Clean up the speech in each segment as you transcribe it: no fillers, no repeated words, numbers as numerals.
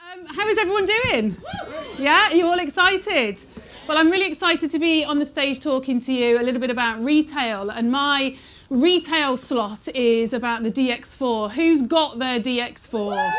How is everyone doing? Yeah, are you all excited? Well, I'm really excited to be on the stage talking to you a little bit about retail, and my retail slot is about the DX4. Who's got their DX4?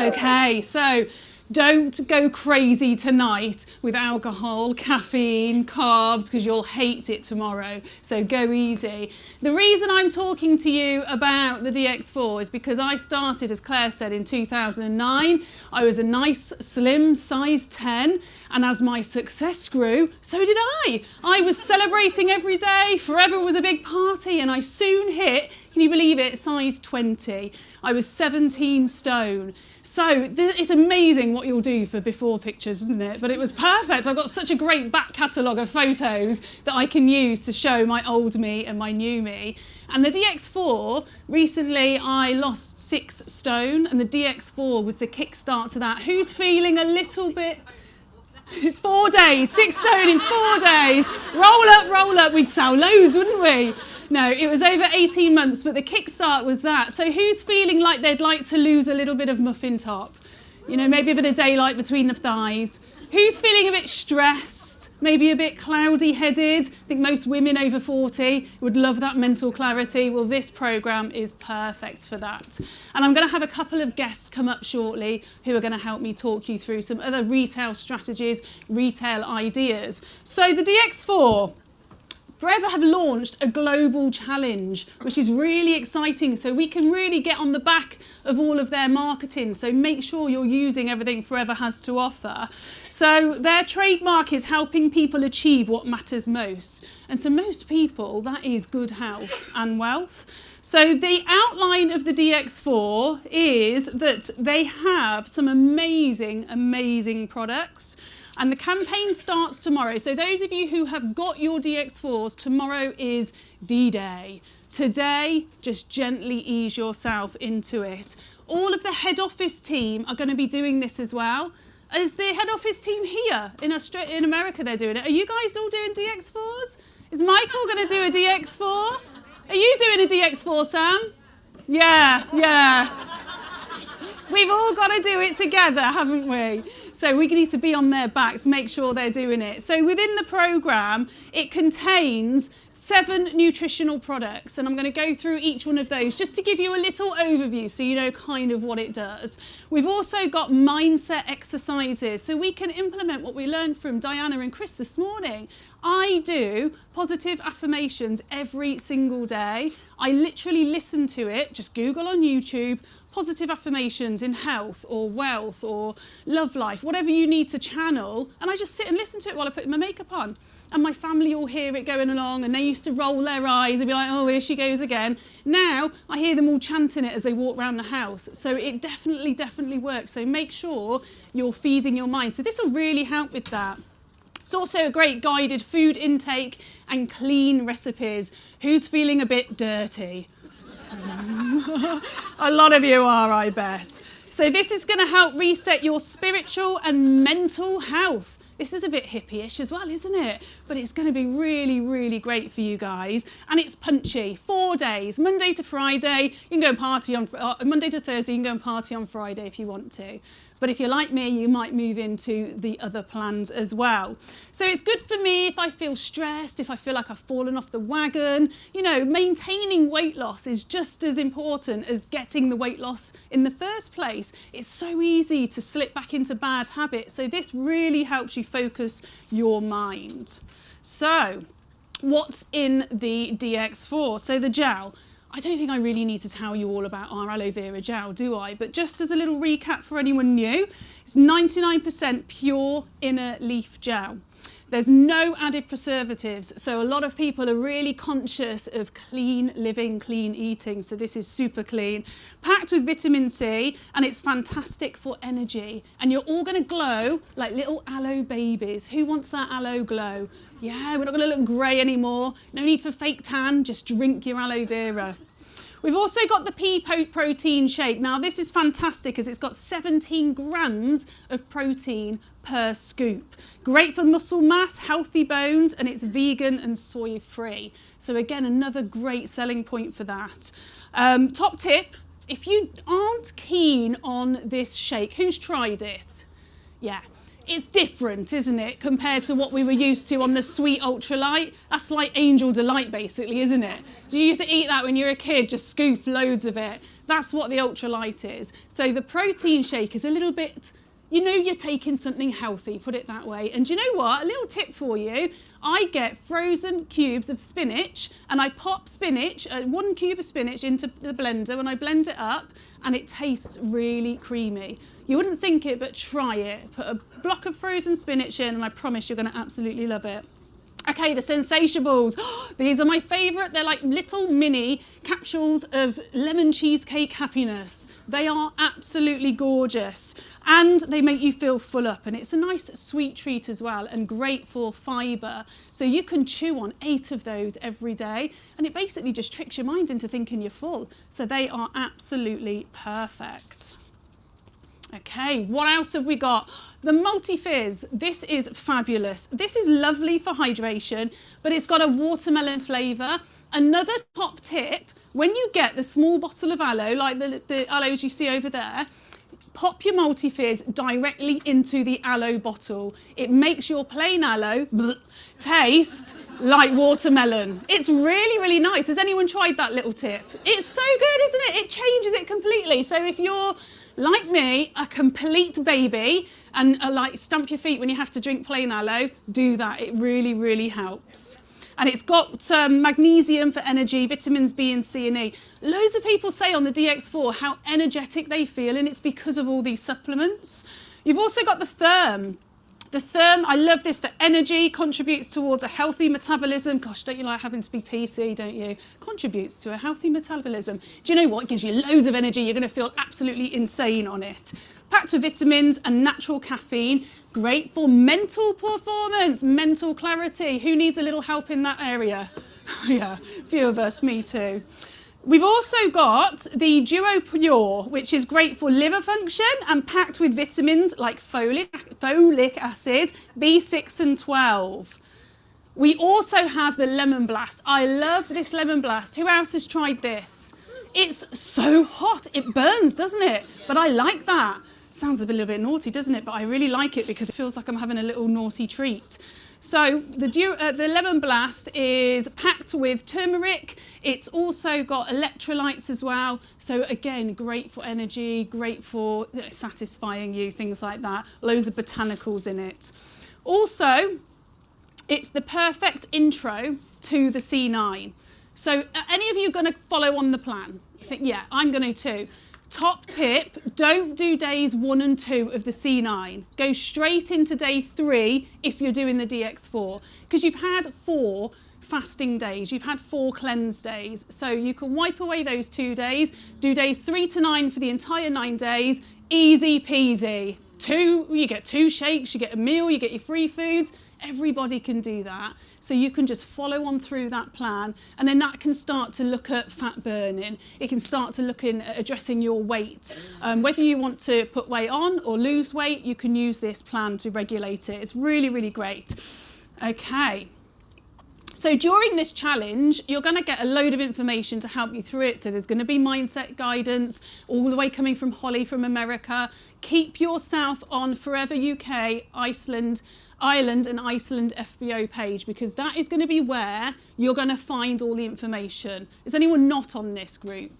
Okay, so don't go crazy tonight with alcohol, caffeine, carbs, because you'll hate it tomorrow. So go easy. The reason I'm talking to you about the DX4 is because I started, as Claire said, in 2009. I was a nice, slim, size 10, and as my success grew, so did I. I was celebrating every day. Forever was a big party, and I soon hit, can you believe it, size 20. I was 17 stone. So it's amazing what you'll do for before pictures, isn't it? But it was perfect. I've got such a great back catalogue of photos that I can use to show my old me and my new me. And the DX4, recently I lost 6 stone, and the DX4 was the kickstart to that. Who's feeling a little bit... 4 days, 6 stone in 4 days. Roll up, we'd sell loads, wouldn't we? No, it was over 18 months, but the kickstart was that. So who's feeling like they'd like to lose a little bit of muffin top? You know, maybe a bit of daylight between the thighs. Who's feeling a bit stressed? Maybe a bit cloudy-headed? I think most women over 40 would love that mental clarity. Well, this programme is perfect for that. And I'm going to have a couple of guests come up shortly who are going to help me talk you through some other retail strategies, retail ideas. So the DX4. Forever have launched a global challenge, which is really exciting. So we can really get on the back of all of their marketing. So make sure you're using everything Forever has to offer. So their trademark is helping people achieve what matters most. And to most people, that is good health and wealth. So the outline of the DX4 is that they have some amazing, amazing products. And the campaign starts tomorrow. So those of you who have got your DX4s, tomorrow is D-Day. Today, just gently ease yourself into it. All of the head office team are going to be doing this as well. Is the head office team here in Australia, in America? They're doing it. Are you guys all doing DX4s? Is Michael going to do a DX4? Are you doing a DX4, Sam? Yeah. We've all got to do it together, haven't we? So we need to be on their backs, make sure they're doing it. So within the programme, it contains 7 nutritional products, and I'm going to go through each one of those just to give you a little overview so you know kind of what it does. We've also got mindset exercises, so we can implement what we learned from Diana and Chris this morning. I do positive affirmations every single day. I literally listen to it, just Google on YouTube, positive affirmations in health or wealth or love life, whatever you need to channel, and I just sit and listen to it while I put my makeup on. And my family all hear it going along, and they used to roll their eyes and be like, oh, here she goes again. Now I hear them all chanting it as they walk around the house. So it definitely works. So make sure you're feeding your mind. So this will really help with that. It's also a great guided food intake and clean recipes. Who's feeling a bit dirty? A lot of you are, I bet. So this is going to help reset your spiritual and mental health. This is a bit hippie-ish as well, isn't it? But it's going to be really, really great for you guys. And it's punchy. 4 days, Monday to Friday. You can go and party on Monday to Thursday. You can go and party on Friday if you want to. But if you're like me, you might move into the other plans as well. So it's good for me if I feel stressed, if I feel like I've fallen off the wagon. You know, maintaining weight loss is just as important as getting the weight loss in the first place. It's so easy to slip back into bad habits. So this really helps you focus your mind. So what's in the DX4? So the gel. I don't think I really need to tell you all about our aloe vera gel, do I? But just as a little recap for anyone new, it's 99% pure inner leaf gel. There's no added preservatives, so a lot of people are really conscious of clean living, clean eating, so this is super clean. Packed with vitamin C, and it's fantastic for energy. And you're all going to glow like little aloe babies. Who wants that aloe glow? Yeah, we're not going to look grey anymore. No need for fake tan, just drink your aloe vera. We've also got the pea protein shake. Now this is fantastic as it's got 17 grams of protein per scoop. Great for muscle mass, healthy bones, and it's vegan and soy free. So again, another great selling point for that. Top tip, if you aren't keen on this shake, who's tried it? Yeah. It's different, isn't it, compared to what we were used to on the sweet ultralight? That's like Angel Delight, basically, isn't it? Did you used to eat that when you were a kid, just scoop loads of it? That's what the ultralight is. So the protein shake is a little bit, you know, you're taking something healthy, put it that way. And do you know what? A little tip for you. I get frozen cubes of spinach and I pop spinach, 1 cube of spinach into the blender and I blend it up and it tastes really creamy. You wouldn't think it, but try it. Put a block of frozen spinach in and I promise you're going to absolutely love it. Okay, the Sensatiables. These are my favourite. They're like little mini capsules of lemon cheesecake happiness. They are absolutely gorgeous and they make you feel full up, and it's a nice sweet treat as well and great for fibre. So you can chew on 8 of those every day and it basically just tricks your mind into thinking you're full. So they are absolutely perfect. Okay, what else have we got? The Multi-Fizz. This is fabulous. This is lovely for hydration, but it's got a watermelon flavour. Another top tip, when you get the small bottle of aloe, like the aloes you see over there, pop your Multi-Fizz directly into the aloe bottle. It makes your plain aloe taste like watermelon. It's really, really nice. Has anyone tried that little tip? It's so good, isn't it? It changes it completely. So if you're like me, a complete baby, and like stamp your feet when you have to drink plain aloe, do that. It really, really helps. And it's got magnesium for energy, vitamins B and C and E. Loads of people say on the DX4 how energetic they feel, and it's because of all these supplements. You've also got the Therm. The Therm, I love this for energy, contributes towards a healthy metabolism. Gosh, don't you like having to be PC, don't you? Contributes to a healthy metabolism. Do you know what? It gives you loads of energy. You're going to feel absolutely insane on it. Packed with vitamins and natural caffeine. Great for mental performance, mental clarity. Who needs a little help in that area? Yeah, a few of us, me too. We've also got the Duo Pure, which is great for liver function and packed with vitamins like folic acid, B6 and 12. We also have the Lemon Blast. I love this Lemon Blast. Who else has tried this? It's so hot. It burns, doesn't it? But I like that. Sounds a little bit naughty, doesn't it? But I really like it because it feels like I'm having a little naughty treat. So the Lemon Blast is packed with turmeric. It's also got electrolytes as well. So again, great for energy, great for satisfying you, things like that. Loads of botanicals in it. Also, it's the perfect intro to the C9. So are any of you going to follow on the plan? I think, yeah, I'm going to too. Top tip, don't do days 1 and 2 of the C9. Go straight into day 3 if you're doing the DX4, because you've had 4 fasting days, you've had 4 cleanse days. So you can wipe away those 2 days, do days 3 to 9 for the entire 9 days, easy peasy. You get 2 shakes, you get a meal, you get your free foods. Everybody can do that. So you can just follow on through that plan, and then that can start to look at fat burning. It can start to look at addressing your weight. Whether you want to put weight on or lose weight, you can use this plan to regulate it. It's really, really great. Okay. So during this challenge, you're going to get a load of information to help you through it. So there's going to be mindset guidance, all the way coming from Holly from America. Keep yourself on Forever UK, Ireland and Iceland FBO page, because that is going to be where you're going to find all the information. Is anyone not on this group?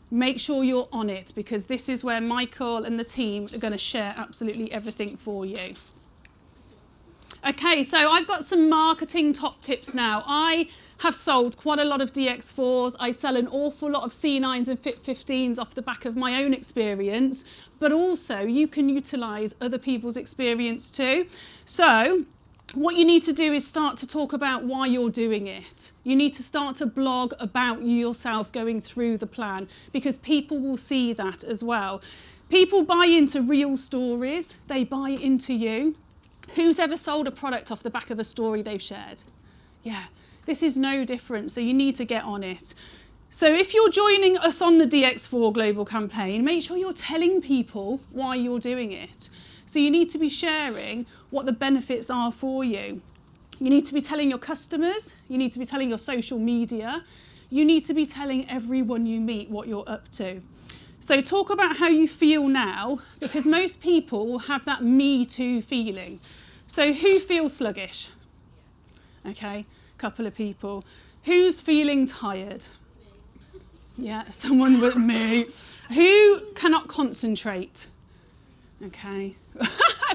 Make sure you're on it, because this is where Michael and the team are going to share absolutely everything for you. Okay, so I've got some marketing top tips now. I have sold quite a lot of DX4s. I sell an awful lot of C9s and Fit 15s off the back of my own experience, but also you can utilise other people's experience too. So what you need to do is start to talk about why you're doing it. You need to start to blog about yourself going through the plan, because people will see that as well. People buy into real stories, they buy into you. Who's ever sold a product off the back of a story they've shared? Yeah, this is no different, so you need to get on it. So if you're joining us on the DX4 Global campaign, make sure you're telling people why you're doing it. So you need to be sharing what the benefits are for you. You need to be telling your customers, you need to be telling your social media, you need to be telling everyone you meet what you're up to. So talk about how you feel now, because most people will have that me too feeling. So who feels sluggish? Okay, a couple of people. Who's feeling tired? Yeah, someone with me. Who cannot concentrate? Okay.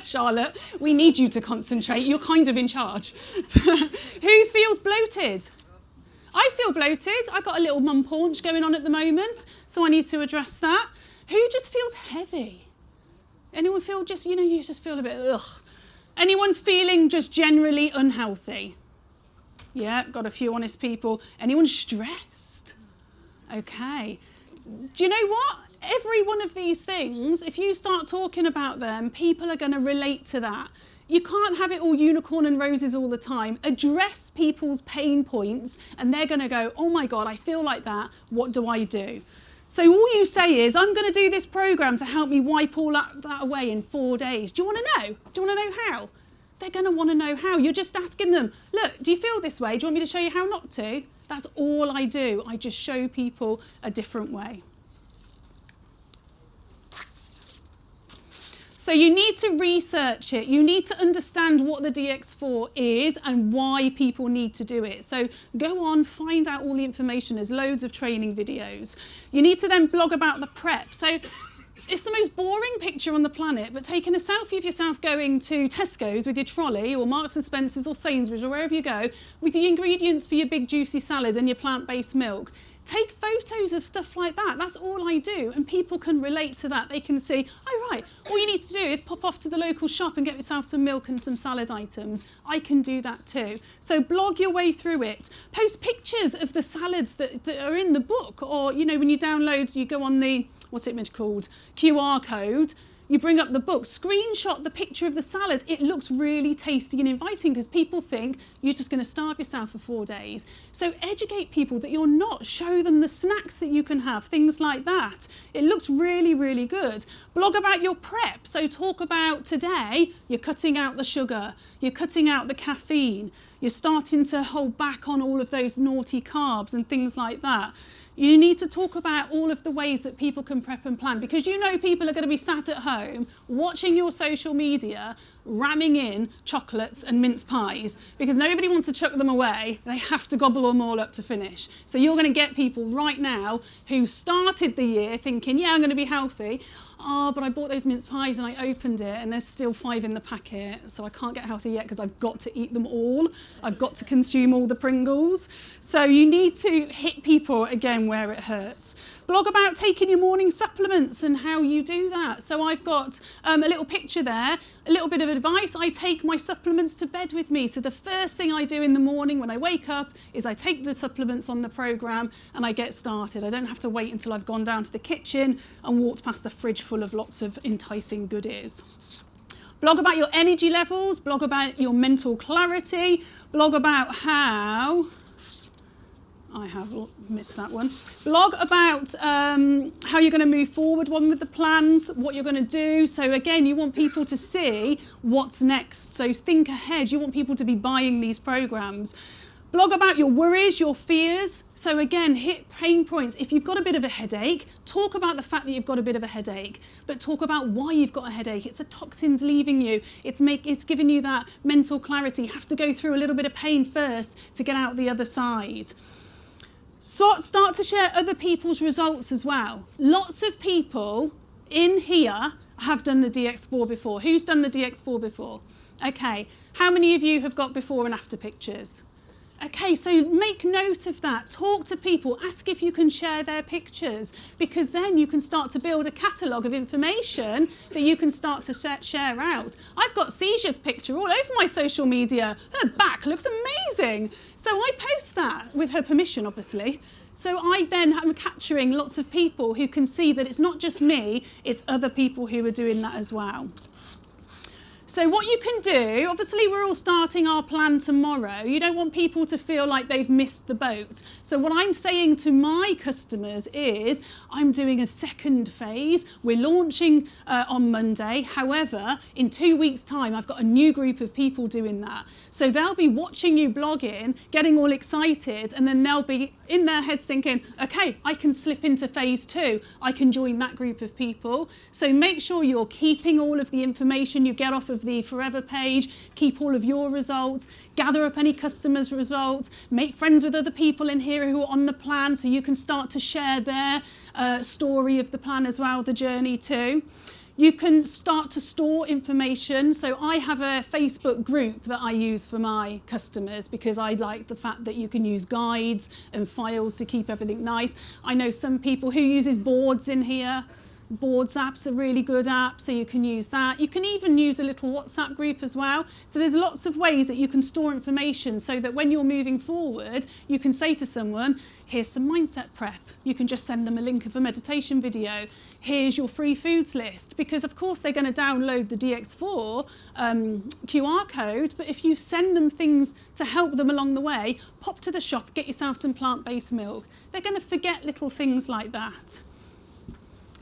Charlotte, we need you to concentrate. You're kind of in charge. Who feels bloated? I feel bloated. I've got a little mum paunch going on at the moment, so I need to address that. Who just feels heavy? Anyone feel just, you just feel a bit ugh. Anyone feeling just generally unhealthy? Yeah, got a few honest people. Anyone stressed? Okay. Do you know what? Every one of these things, if you start talking about them, people are going to relate to that. You can't have it all unicorn and roses all the time. Address people's pain points and they're going to go, oh my God, I feel like that. What do I do? So all you say is, I'm going to do this program to help me wipe all that away in 4 days. Do you want to know? Do you want to know how? They're going to want to know how. You're just asking them, look, do you feel this way? Do you want me to show you how not to? That's all I do. I just show people a different way. So you need to research it. You need to understand what the DX4 is and why people need to do it. So go on, find out all the information. There's loads of training videos. You need to then blog about the prep. So it's the most boring picture on the planet, but taking a selfie of yourself going to Tesco's with your trolley or Marks and Spencer's or Sainsbury's or wherever you go with the ingredients for your big juicy salad and your plant-based milk. Take photos of stuff like that. That's all I do. And people can relate to that. They can see, oh, right, all you need to do is pop off to the local shop and get yourself some milk and some salad items. I can do that too. So blog your way through it. Post pictures of the salads that are in the book. Or, when you download, you go on the, what's it called, QR code. You bring up the book, screenshot the picture of the salad. It looks really tasty and inviting because people think you're just going to starve yourself for 4 days. So educate people that you're not. Show them the snacks that you can have, things like that. It looks really, really good. Blog about your prep. So talk about today, you're cutting out the sugar, you're cutting out the caffeine, you're starting to hold back on all of those naughty carbs and things like that. You need to talk about all of the ways that people can prep and plan because people are going to be sat at home watching your social media, ramming in chocolates and mince pies because nobody wants to chuck them away. They have to gobble them all up to finish. So you're going to get people right now who started the year thinking, yeah, I'm going to be healthy. Oh, but I bought those mince pies and I opened it and there's still 5 in the packet, so I can't get healthy yet because I've got to eat them all. I've got to consume all the Pringles. So you need to hit people again where it hurts. Blog about taking your morning supplements and how you do that. So I've got a little picture there, a little bit of advice. I take my supplements to bed with me. So the first thing I do in the morning when I wake up is I take the supplements on the programme and I get started. I don't have to wait until I've gone down to the kitchen and walked past the fridge full of lots of enticing goodies. Blog about your energy levels, blog about your mental clarity, blog about how... I have missed that one. Blog about how you're going to move forward with the plans, what you're going to do. So again, you want people to see what's next. So think ahead. You want people to be buying these programs. Blog about your worries, your fears. So again, hit pain points. If you've got a bit of a headache, talk about the fact that you've got a bit of a headache, but talk about why you've got a headache. It's the toxins leaving you. It's giving you that mental clarity. You have to go through a little bit of pain first to get out the other side. So start to share other people's results as well. Lots of people in here have done the DX4 before. Who's done the DX4 before? Okay, how many of you have got before and after pictures? Okay, so make note of that. Talk to people. Ask if you can share their pictures because then you can start to build a catalogue of information that you can start to share out. I've got Seizures picture all over my social media. Her back looks amazing. So I post that with her permission, obviously. So I then am capturing lots of people who can see that it's not just me, it's other people who are doing that as well. So what you can do, obviously we're all starting our plan tomorrow. You don't want people to feel like they've missed the boat. So what I'm saying to my customers is, I'm doing a second phase. We're launching on Monday. However, in 2 weeks' time, I've got a new group of people doing that. So they'll be watching you blogging, getting all excited, and then they'll be in their heads thinking, okay, I can slip into phase 2. I can join that group of people. So make sure you're keeping all of the information you get off of the Forever page, keep all of your results, gather up any customers' results, make friends with other people in here who are on the plan so you can start to share their story of the plan as well, the journey too. You can start to store information. So I have a Facebook group that I use for my customers because I like the fact that you can use guides and files to keep everything nice. I know some people who uses boards in here. Boards app's a really good app, so you can use that. You can even use a little WhatsApp group as well. So there's lots of ways that you can store information so that when you're moving forward, you can say to someone, here's some mindset prep. You can just send them a link of a meditation video. Here's your free foods list. Because of course they're going to download the DX4 QR code, but if you send them things to help them along the way, pop to the shop, get yourself some plant-based milk. They're going to forget little things like that.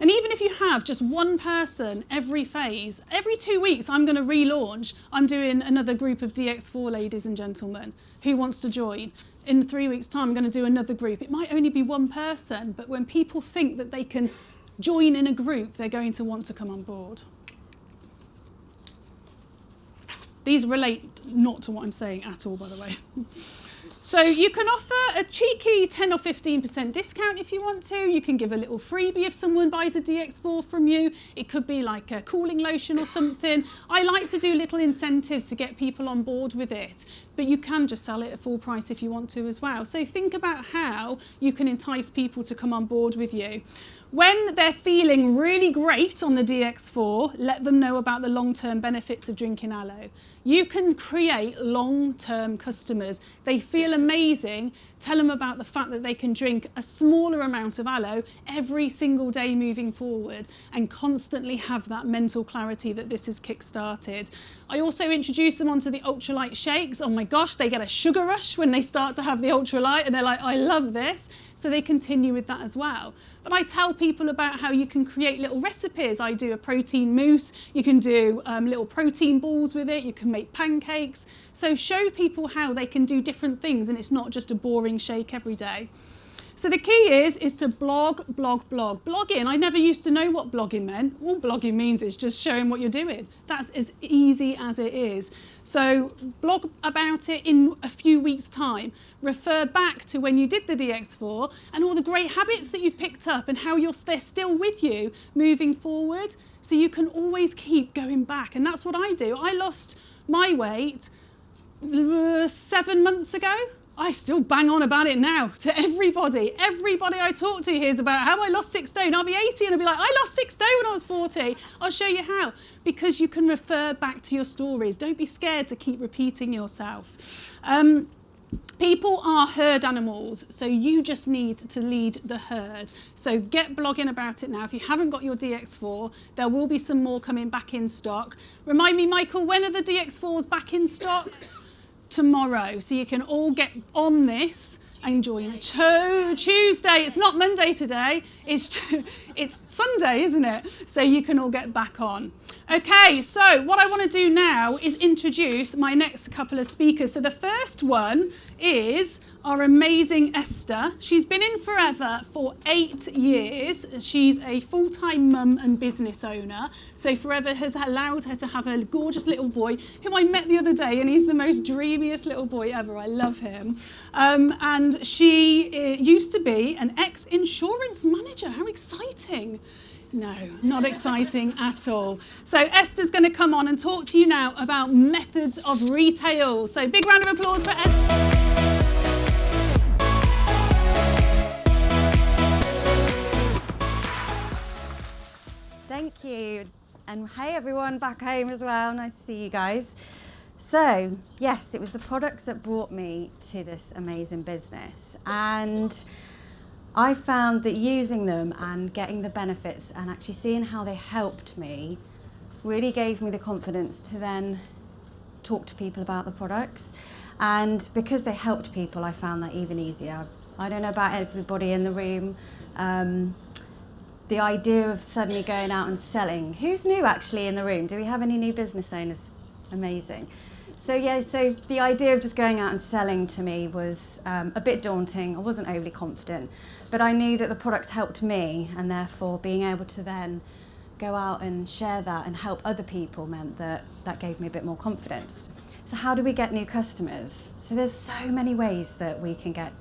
And even if you have just one person every phase, every 2 weeks I'm going to relaunch. I'm doing another group of DX4 ladies and gentlemen. Who wants to join? In 3 weeks' time I'm going to do another group. It might only be one person, but when people think that they can join in a group, they're going to want to come on board. These relate not to what I'm saying at all, by the way. So you can offer a cheeky 10 or 15% discount if you want to. You can give a little freebie if someone buys a DX4 from you. It could be like a cooling lotion or something. I like to do little incentives to get people on board with it, but you can just sell it at full price if you want to as well. So think about how you can entice people to come on board with you. When they're feeling really great on the DX4, let them know about the long-term benefits of drinking aloe. You can create long-term customers. They feel amazing. Tell them about the fact that they can drink a smaller amount of aloe every single day moving forward and constantly have that mental clarity that this has kick-started. I also introduce them onto the ultralight shakes. Oh my gosh, they get a sugar rush when they start to have the ultralight and they're like, I love this. So they continue with that as well. But I tell people about how you can create little recipes. I do a protein mousse. You can do little protein balls with it. You can make pancakes. So show people how they can do different things and it's not just a boring shake every day. So the key is to blog, blog, blog. Blogging, I never used to know what blogging meant. All blogging means is just showing what you're doing. That's as easy as it is. So blog about it in a few weeks' time. Refer back to when you did the DX4 and all the great habits that you've picked up and how they're still with you moving forward. So you can always keep going back. And that's what I do. I lost my weight 7 months ago. I still bang on about it now to everybody. Everybody I talk to hears about how I lost 6 stone. I'll be 80 and I'll be like, I lost 6 stone when I was 40. I'll show you how. Because you can refer back to your stories. Don't be scared to keep repeating yourself. People are herd animals, so you just need to lead the herd. So get blogging about it now. If you haven't got your DX4, there will be some more coming back in stock. Remind me, Michael, when are the DX4s back in stock? Tomorrow. So you can all get on this and join Tuesday. It's not Monday today. It's Sunday, isn't it? So you can all get back on. Okay, so what I want to do now is introduce my next couple of speakers. So the first one is our amazing Esther. She's been in Forever for 8 years. She's a full-time mum and business owner. So Forever has allowed her to have a gorgeous little boy who I met the other day, and he's the most dreamiest little boy ever. I love him. And she used to be an ex-insurance manager. How exciting. No, not exciting at all. So Esther's going to come on and talk to you now about methods of retail. So big round of applause for Esther. Thank you. And hey everyone back home as well. Nice to see you guys. So yes, it was the products that brought me to this amazing business. And I found that using them and getting the benefits and actually seeing how they helped me really gave me the confidence to then talk to people about the products. And because they helped people, I found that even easier. I don't know about everybody in the room. The idea of suddenly going out and selling. Who's new actually in the room? Do we have any new business owners? Amazing. So the idea of just going out and selling to me was a bit daunting. I wasn't overly confident, but I knew that the products helped me, and therefore being able to then go out and share that and help other people meant that gave me a bit more confidence. So how do we get new customers? So there's so many ways that we can get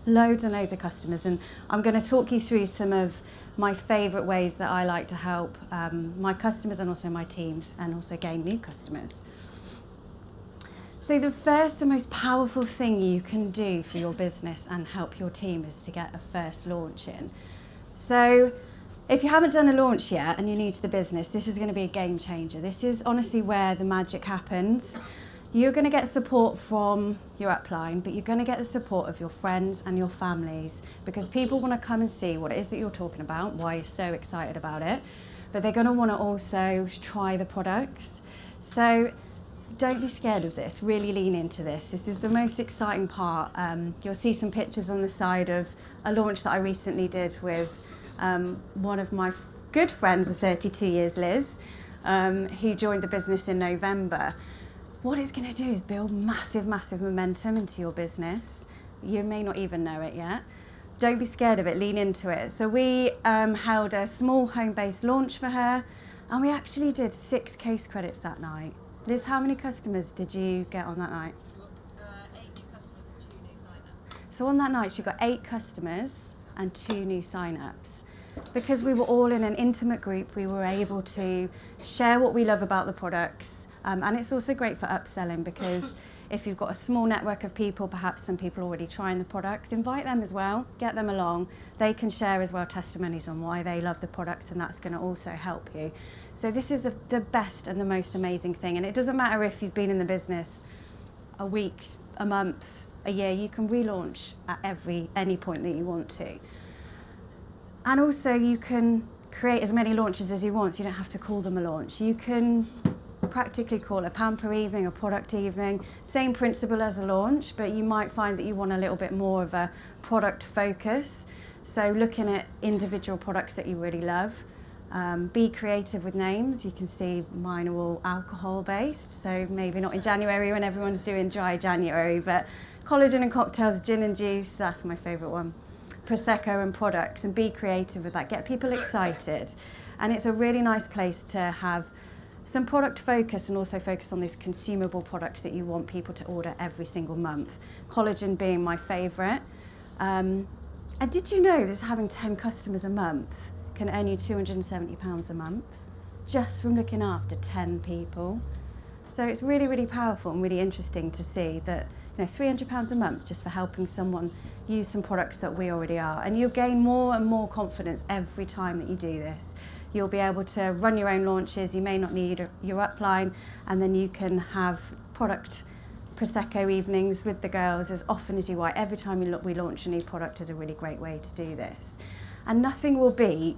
loads and loads of customers, and I'm going to talk you through some of my favourite ways that I like to help my customers and also my teams, and also gain new customers. So the first and most powerful thing you can do for your business and help your team is to get a first launch in. So if you haven't done a launch yet and you're new to the business, this is going to be a game changer. This is honestly where the magic happens. You're going to get support from your upline, but you're going to get the support of your friends and your families, because people want to come and see what it is that you're talking about, why you're so excited about it, but they're going to want to also try the products. So don't be scared of this, really lean into this. This is the most exciting part. You'll see some pictures on the side of a launch that I recently did with one of my good friends of 32 years, Liz, who joined the business in November. What it's going to do is build massive, massive momentum into your business. You may not even know it yet. Don't be scared of it, lean into it. So we held a small home-based launch for her, and we actually did 6 case credits that night. Liz, how many customers did you get on that night? 8 new customers and 2 new sign-ups. So on that night, she got 8 customers and 2 new sign-ups. Because we were all in an intimate group, we were able to share what we love about the products. And it's also great for upselling, because if you've got a small network of people, perhaps some people already trying the products, invite them as well, get them along. They can share as well testimonies on why they love the products, and that's going to also help you. So this is the best and the most amazing thing. And it doesn't matter if you've been in the business a week, a month, a year, you can relaunch at any point that you want to. And also you can create as many launches as you want, so you don't have to call them a launch. You can practically call it a pamper evening, a product evening, same principle as a launch, but you might find that you want a little bit more of a product focus. So looking at individual products that you really love. Be creative with names. You can see mine are all alcohol based, so maybe not in January when everyone's doing dry January, but collagen and cocktails, gin and juice, that's my favourite one. Prosecco and products, and be creative with that. Get people excited. And it's a really nice place to have some product focus and also focus on those consumable products that you want people to order every single month. Collagen being my favourite. And did you know that having 10 customers a month can earn you £270 a month just from looking after 10 people? So it's really, really powerful and really interesting to see that, you know, £300 a month just for helping someone use some products that we already are. And you'll gain more and more confidence every time that you do this. You'll be able to run your own launches. You may not need your upline, and then you can have product Prosecco evenings with the girls as often as you want. Every time we launch a new product is a really great way to do this. And nothing will beat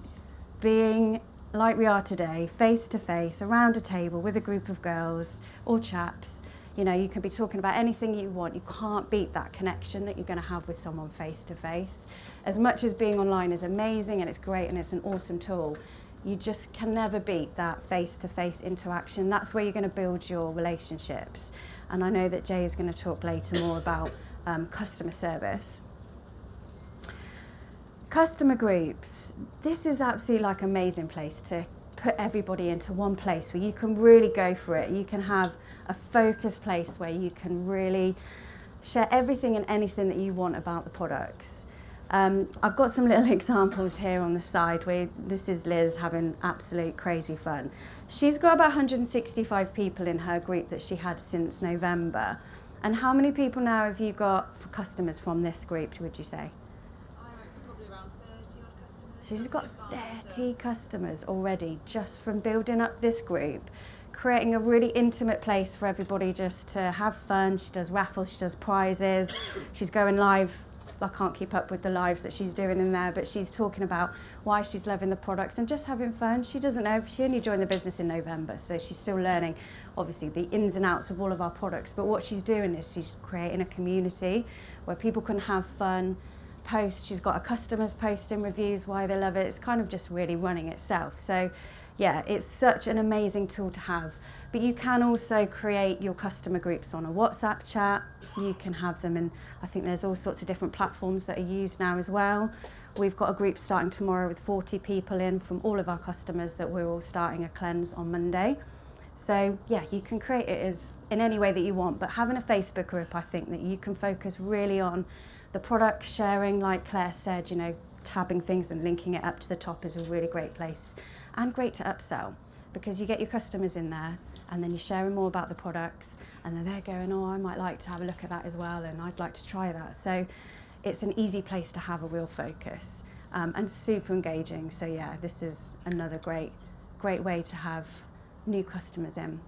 being like we are today, face to face, around a table with a group of girls or chaps. You know, you can be talking about anything you want. You can't beat that connection that you're going to have with someone face to face. As much as being online is amazing and it's great and it's an awesome tool, you just can never beat that face to face interaction. That's where you're going to build your relationships. And I know that Jay is going to talk later more about customer service. Customer groups. This is absolutely like an amazing place to put everybody into one place where you can really go for it. You can have a focused place where you can really share everything and anything that you want about the products. I've got some little examples here on the side where this is Liz having absolute crazy fun. She's got about 165 people in her group that she had since November. And how many people now have you got for customers from this group, would you say? I reckon probably around 30 odd customers. She's got 30 customers already just from building up this group, creating a really intimate place for everybody just to have fun. She does raffles, she does prizes. She's going live I can't keep up with the lives that she's doing in there, but she's talking about why she's loving the products and just having fun. She doesn't know, she only joined the business in November, so she's still learning, obviously, the ins and outs of all of our products. But what she's doing is she's creating a community where people can have fun, post. She's got her customers posting reviews, why they love it. It's kind of just really running itself. So yeah, it's such an amazing tool to have. But you can also create your customer groups on a WhatsApp chat. You can have them in, I think there's all sorts of different platforms that are used now as well. We've got a group starting tomorrow with 40 people in from all of our customers that we're all starting a cleanse on Monday. So yeah, you can create it as in any way that you want, but having a Facebook group, I think that you can focus really on the product sharing, like Claire said, you know, tabbing things and linking it up to the top is a really great place and great to upsell, because you get your customers in there and then you're sharing more about the products and then they're going, oh, I might like to have a look at that as well and I'd like to try that. So it's an easy place to have a real focus and super engaging. So yeah, this is another great way to have new customers in.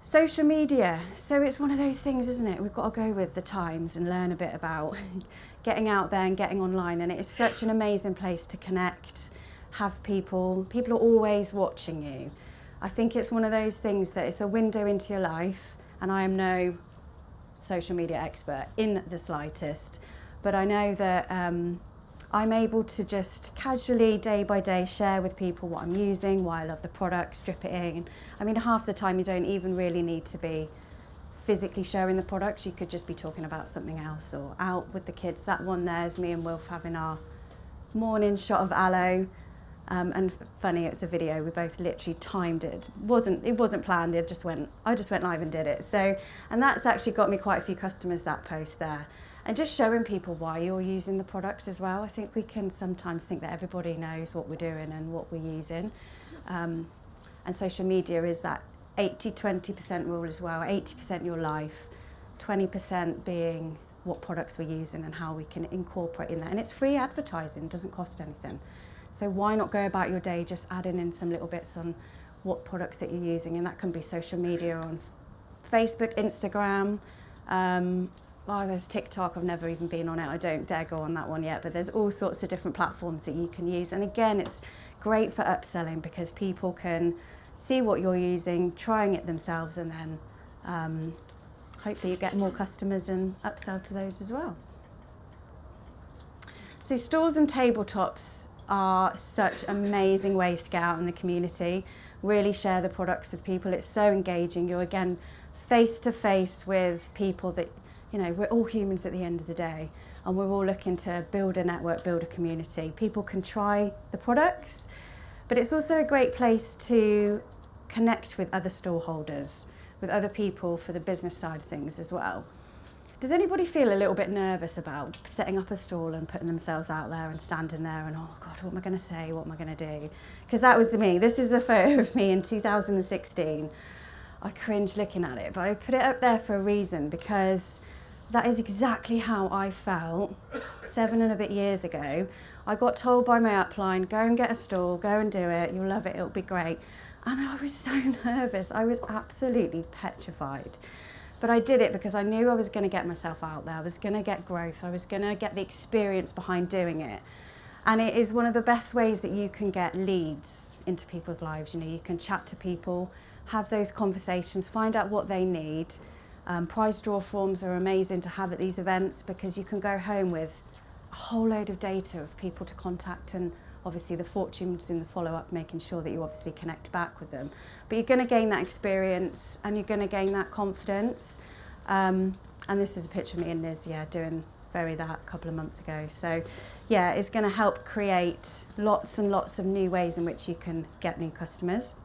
Social media. So it's one of those things, isn't it? We've got to go with the times and learn a bit about getting out there and getting online. And it is such an amazing place to connect, have people are always watching you. I think it's one of those things that it's a window into your life, and I am no social media expert in the slightest, but I know that I'm able to just casually, day by day, share with people what I'm using, why I love the product, strip it in. I mean, half the time you don't even really need to be physically showing the products. You could just be talking about something else or out with the kids. That one there is me and Wilf having our morning shot of aloe. And funny, it's a video. We both literally timed it. It wasn't planned. I just went live and did it. So, and that's actually got me quite a few customers, that post there. And just showing people why you're using the products as well. I think we can sometimes think that everybody knows what we're doing and what we're using. And social media is that 80-20% rule as well. 80% your life, 20% being what products we're using and how we can incorporate in that. And it's free advertising, doesn't cost anything. So why not go about your day just adding in some little bits on what products that you're using, and that can be social media on Facebook, Instagram, there's TikTok. I've never even been on it. I don't dare go on that one yet, but there's all sorts of different platforms that you can use. And again, it's great for upselling because people can see what you're using, trying it themselves, and then hopefully you get more customers and upsell to those as well. So stores and tabletops are such amazing ways to get out in the community, really share the products with people. It's so engaging. You're again face to face with people that, you know, we're all humans at the end of the day, and we're all looking to build a network, build a community. People can try the products, but it's also a great place to connect with other store holders, with other people for the business side of things as well. Does anybody feel a little bit nervous about setting up a stall and putting themselves out there and standing there and, oh God, what am I going to say? What am I going to do? Because that was me. This is a photo of me in 2016. I cringe looking at it, but I put it up there for a reason, because that is exactly how I felt 7 and a bit years ago. I got told by my upline, go and get a stall, go and do it, you'll love it, it'll be great. And I was so nervous. I was absolutely petrified. But I did it because I knew I was going to get myself out there. I was going to get growth. I was going to get the experience behind doing it. And it is one of the best ways that you can get leads into people's lives. You know, you can chat to people, have those conversations, find out what they need. Prize draw forms are amazing to have at these events because you can go home with a whole load of data of people to contact, and obviously the fortunes in the follow-up, making sure that you obviously connect back with them. But you're going to gain that experience and you're going to gain that confidence. And this is a picture of me and Liz, doing that a couple of months ago. So yeah, it's going to help create lots and lots of new ways in which you can get new customers.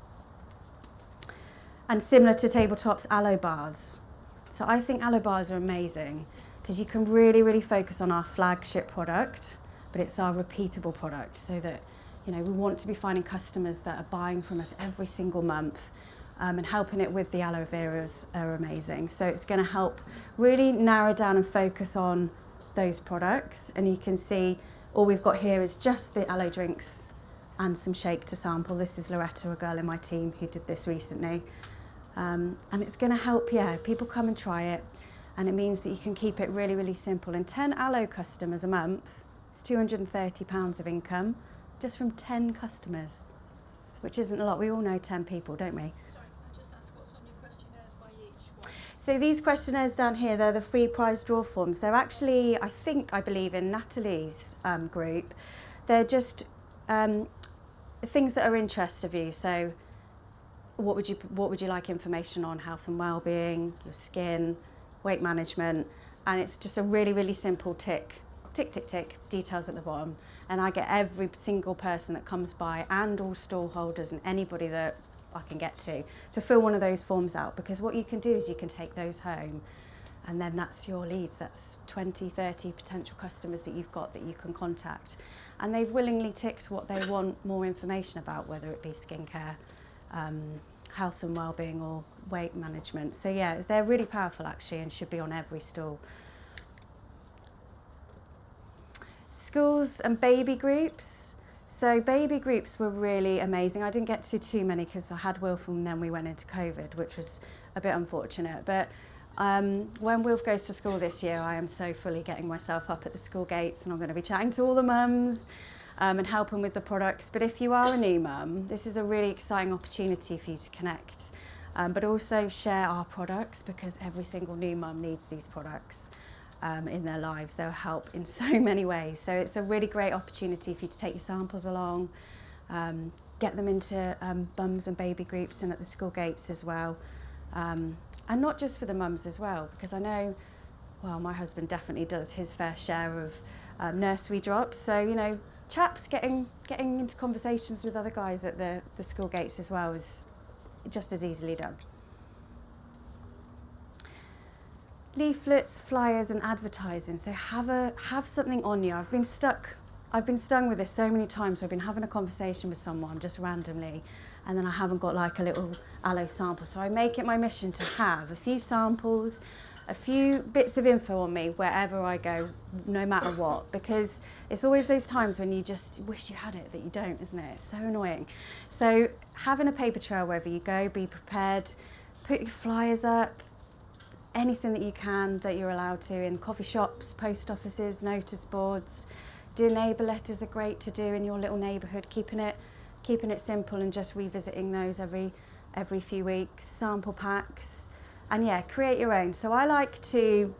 And similar to tabletops, aloe bars. So I think aloe bars are amazing because you can really, really focus on our flagship product, but it's our repeatable product, so that, you know, we want to be finding customers that are buying from us every single month, and helping it with the aloe veras are amazing. So it's going to help really narrow down and focus on those products. And you can see all we've got here is just the aloe drinks and some shake to sample. This is Loretta, a girl in my team who did this recently. And it's going to help, people come and try it. And it means that you can keep it really, really simple. And 10 aloe customers a month, it's £230 of income just from 10 customers, which isn't a lot. We all know 10 people, don't we? Sorry, I just asked what's on your questionnaires by each one. So these questionnaires down here, they're the free prize draw forms. They're actually, I believe in Natalie's group, they're just things that are interest of you. So what would you like information on? Health and well-being, your skin, weight management, and it's just a really, really simple tick, details at the bottom. And I get every single person that comes by and all stall holders and anybody that I can get to fill one of those forms out, because what you can do is you can take those home and then that's your leads. That's 20, 30 potential customers that you've got that you can contact. And they've willingly ticked what they want more information about, whether it be skincare, health and well-being or weight management. So yeah, they're really powerful actually and should be on every stall. Schools and baby groups. So baby groups were really amazing. I didn't get to too many because I had Wilf and then we went into COVID, which was a bit unfortunate. But when Wilf goes to school this year, I am so fully getting myself up at the school gates and I'm going to be chatting to all the mums and helping with the products. But if you are a new mum, this is a really exciting opportunity for you to connect, but also share our products, because every single new mum needs these products in their lives. They'll help in so many ways. So it's a really great opportunity for you to take your samples along, get them into mums and baby groups and at the school gates as well. And not just for the mums as well, because I know, well, my husband definitely does his fair share of nursery drops. So, you know, chaps getting into conversations with other guys at the school gates as well is just as easily done. Leaflets, flyers and advertising. So have something on you. I've been stung with this so many times. I've been having a conversation with someone just randomly and then I haven't got like a little aloe sample. So I make it my mission to have a few samples, a few bits of info on me wherever I go, no matter what, because it's always those times when you just wish you had it that you don't, isn't it? It's so annoying. So having a paper trail wherever you go, be prepared, put your flyers up, anything that you can that you're allowed to in coffee shops, post offices, notice boards. Dear neighbour letters are great to do in your little neighbourhood, keeping it simple and just revisiting those every few weeks. Sample packs, and yeah, create your own. So I like to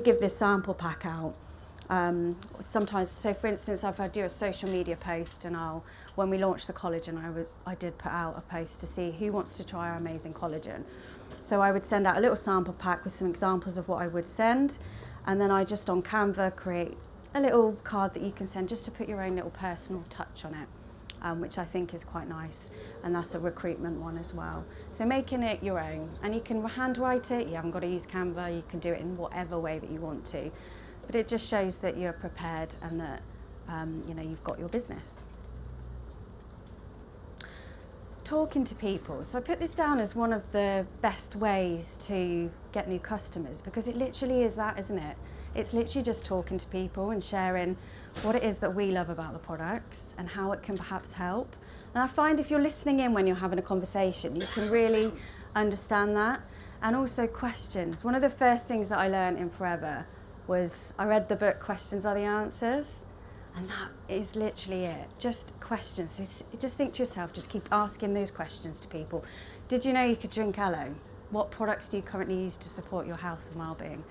give this sample pack out sometimes. So for instance, if I do a social media post and when we launched the collagen, I did put out a post to see who wants to try our amazing collagen. So I would send out a little sample pack with some examples of what I would send, and then I just on Canva create a little card that you can send just to put your own little personal touch on it, which I think is quite nice, and that's a recruitment one as well. So making it your own, and you can handwrite it, you haven't got to use Canva, you can do it in whatever way that you want to, but it just shows that you're prepared and that you've got your business. Talking to people. So I put this down as one of the best ways to get new customers, because it literally is that, isn't it? It's literally just talking to people and sharing what it is that we love about the products and how it can perhaps help. And I find if you're listening in when you're having a conversation, you can really understand that. And also questions. One of the first things that I learned in Forever was I read the book Questions Are the Answers. And that is literally it, just questions. So just think to yourself, just keep asking those questions to people. Did you know you could drink aloe? What products do you currently use to support your health and well-being?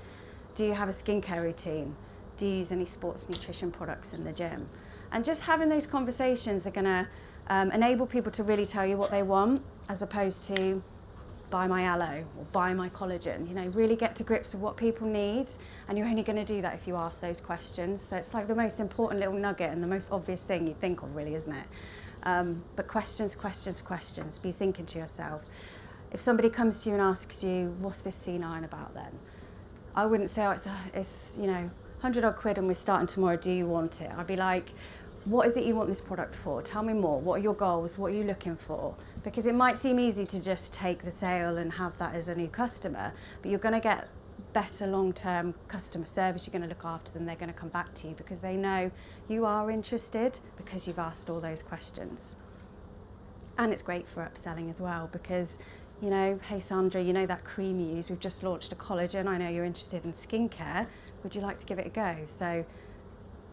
Do you have a skincare routine? Do you use any sports nutrition products in the gym? And just having those conversations are going to enable people to really tell you what they want, as opposed to buy my aloe or buy my collagen. You know, really get to grips with what people need, and you're only going to do that if you ask those questions. So it's like the most important little nugget and the most obvious thing you'd think of, really, isn't it? But questions. Be thinking to yourself. If somebody comes to you and asks you, what's this C9 about then? I wouldn't say, oh, it's 100 odd quid and we're starting tomorrow, do you want it? I'd be like, what is it you want this product for? Tell me more. What are your goals? What are you looking for? Because it might seem easy to just take the sale and have that as a new customer, but you're going to get better long-term customer service. You're going to look after them. They're going to come back to you because they know you are interested because you've asked all those questions. And it's great for upselling as well, because you know, hey Sandra, you know that cream you use, we've just launched a collagen, I know you're interested in skincare, would you like to give it a go? So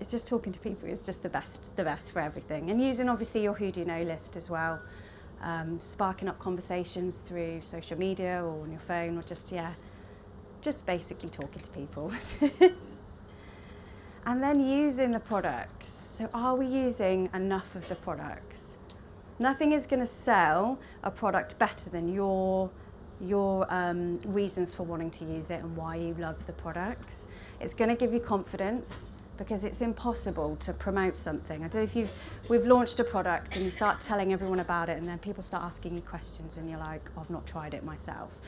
it's just talking to people is just the best for everything. And using obviously your who do you know list as well, sparking up conversations through social media or on your phone, or just basically talking to people. And then using the products. So are we using enough of the products? Nothing is going to sell a product better than your reasons for wanting to use it and why you love the products. It's going to give you confidence, because it's impossible to promote something. I don't know if we've launched a product and you start telling everyone about it, and then people start asking you questions and you're like, I've not tried it myself.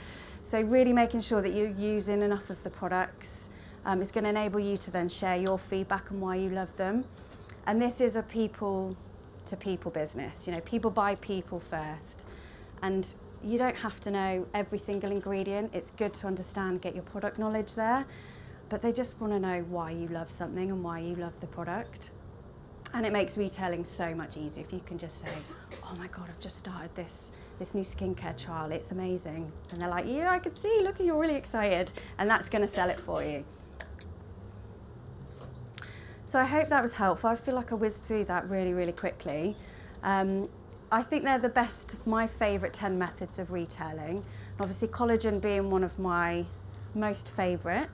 So really making sure that you're using enough of the products is going to enable you to then share your feedback and why you love them. And this is a people to people business. You know, people buy people first, and you don't have to know every single ingredient. It's good to understand, get your product knowledge there, but they just want to know why you love something and why you love the product. And it makes retailing so much easier if you can just say, oh my God, I've just started this new skincare trial, it's amazing. And they're like, yeah, I could see, look, you're really excited. And that's going to sell it for you. So I hope that was helpful. I feel like I whizzed through that really, really quickly. I think they're the best, my favourite 10 methods of retailing. Obviously collagen being one of my most favourite.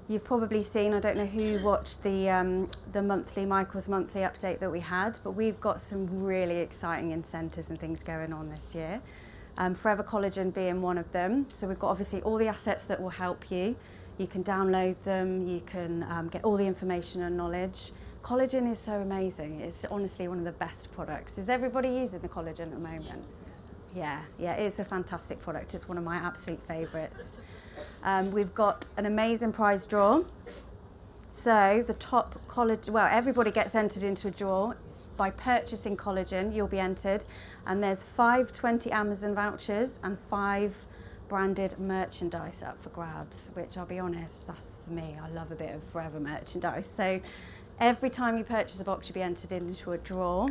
You've probably seen, I don't know who watched the Michael's monthly update that we had, but we've got some really exciting incentives and things going on this year. Forever Collagen being one of them. So we've got obviously all the assets that will help you. You can download them, you can get all the information and knowledge. Collagen is so amazing. It's honestly one of the best products. Is everybody using the collagen at the moment? Yeah, it's a fantastic product. It's one of my absolute favourites. We've got an amazing prize draw. So the top collagen, well, everybody gets entered into a draw. By purchasing collagen, you'll be entered. And there's 5 20 Amazon vouchers and 5 branded merchandise up for grabs, which I'll be honest, that's for me. I love a bit of forever merchandise. So every time you purchase a box, you'll be entered into a draw.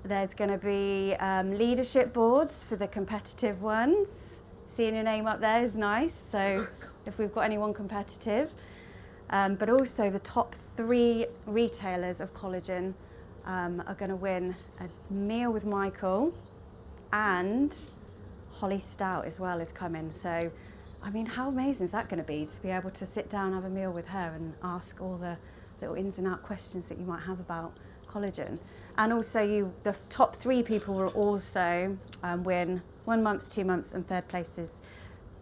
There's going to be leadership boards for the competitive ones. Seeing your name up there is nice, so if we've got anyone competitive. But also the top 3 retailers of collagen are going to win a meal with Michael, and Holly Stout as well is coming. So, I mean, how amazing is that going to be able to sit down, have a meal with her and ask all the little ins and out questions that you might have about collagen. And also the top 3 people will also win 1 month, 2 months and third places.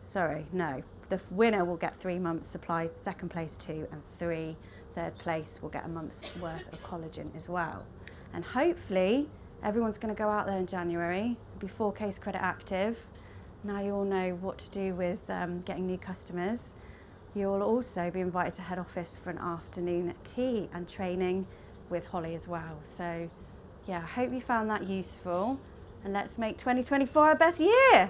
The winner will get 3 months supply, second place 2 and 3. Third place will get a month's worth of collagen as well. And hopefully everyone's going to go out there in January, be 4Ks credit active. Now you all know what to do with getting new customers. You'll also be invited to head office for an afternoon tea and training with Holly as well. So yeah, I hope you found that useful, and let's make 2024 our best year.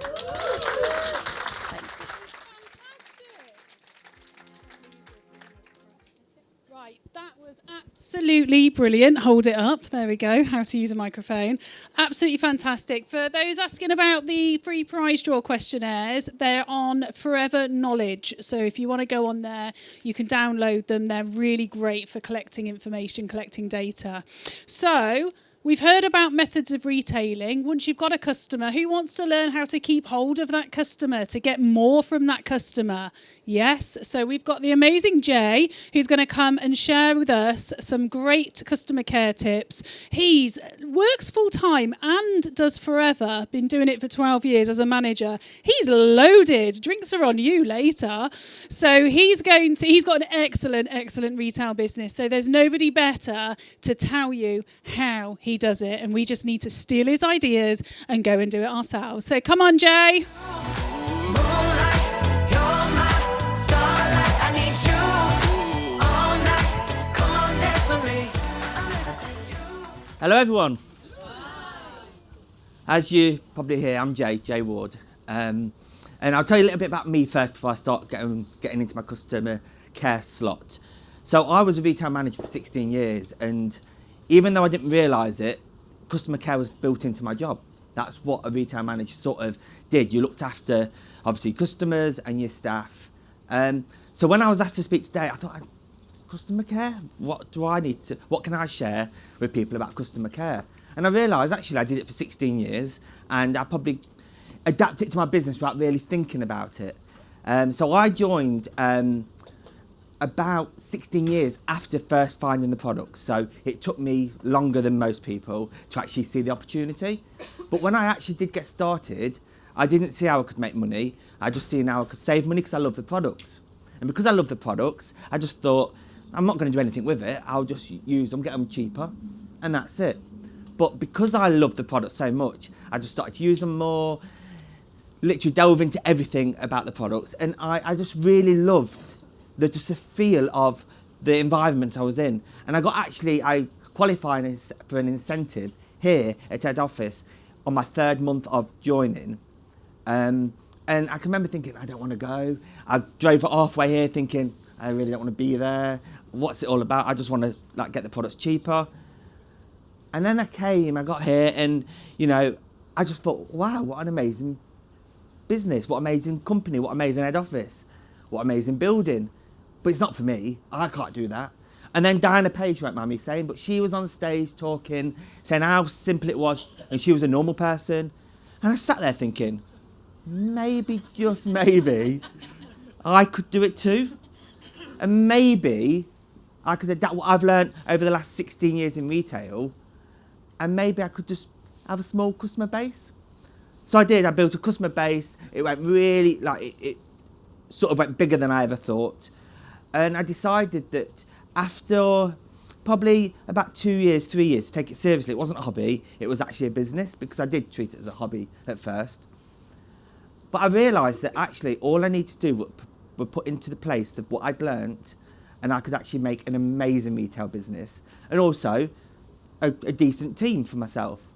Right, that was absolutely brilliant. Hold it up. There we go. How to use a microphone. Absolutely fantastic. For those asking about the free prize draw questionnaires, they're on Forever Knowledge. So if you want to go on there, you can download them. They're really great for collecting information, collecting data. So we've heard about methods of retailing. Once you've got a customer, who wants to learn how to keep hold of that customer, to get more from that customer? Yes. So we've got the amazing Jay, who's going to come and share with us some great customer care tips. He works full time and does Forever, been doing it for 12 years as a manager. He's loaded. Drinks are on you later. So he's got an excellent retail business. So there's nobody better to tell you how he does it, and we just need to steal his ideas and go and do it ourselves. So come on, Jay. Hello everyone. As you probably hear, I'm Jay Ward, and I'll tell you a little bit about me first before I start getting into my customer care slot. So I was a retail manager for 16 years, and even though I didn't realise it, customer care was built into my job. That's what a retail manager sort of did. You looked after, obviously, customers and your staff. So when I was asked to speak today, I thought, customer care? What do I need to, what can I share with people about customer care? And I realised, actually, I did it for 16 years, and I probably adapted it to my business without really thinking about it. So I joined about 16 years after first finding the product. So it took me longer than most people to actually see the opportunity. But when I actually did get started, I didn't see how I could make money. I just seen how I could save money because I love the products. And because I love the products, I just thought, I'm not going to do anything with it. I'll just use them, get them cheaper, and that's it. But because I love the product so much, I just started to use them more, literally delve into everything about the products. And I just really loved the feel of the environment I was in. And I qualified for an incentive here at head office on my 3rd month of joining. And I can remember thinking, I don't want to go. I drove halfway here thinking, I really don't want to be there. What's it all about? I just want to get the products cheaper. And then I got here, and I just thought, wow, what an amazing business, what amazing company, what amazing head office, what amazing building. But it's not for me. I can't do that. And then Diana Page won't mind me saying, but she was on stage talking, saying how simple it was, and she was a normal person. And I sat there thinking, maybe, just maybe, I could do it too. And maybe I could adapt what I've learned over the last 16 years in retail, and maybe I could just have a small customer base. So I did. I built a customer base. It went really, it sort of went bigger than I ever thought. And I decided that after probably about 2 years, 3 years, to take it seriously, it wasn't a hobby, it was actually a business, because I did treat it as a hobby at first. But I realised that actually all I need to do was put into the place of what I'd learnt, and I could actually make an amazing retail business, and also a decent team for myself.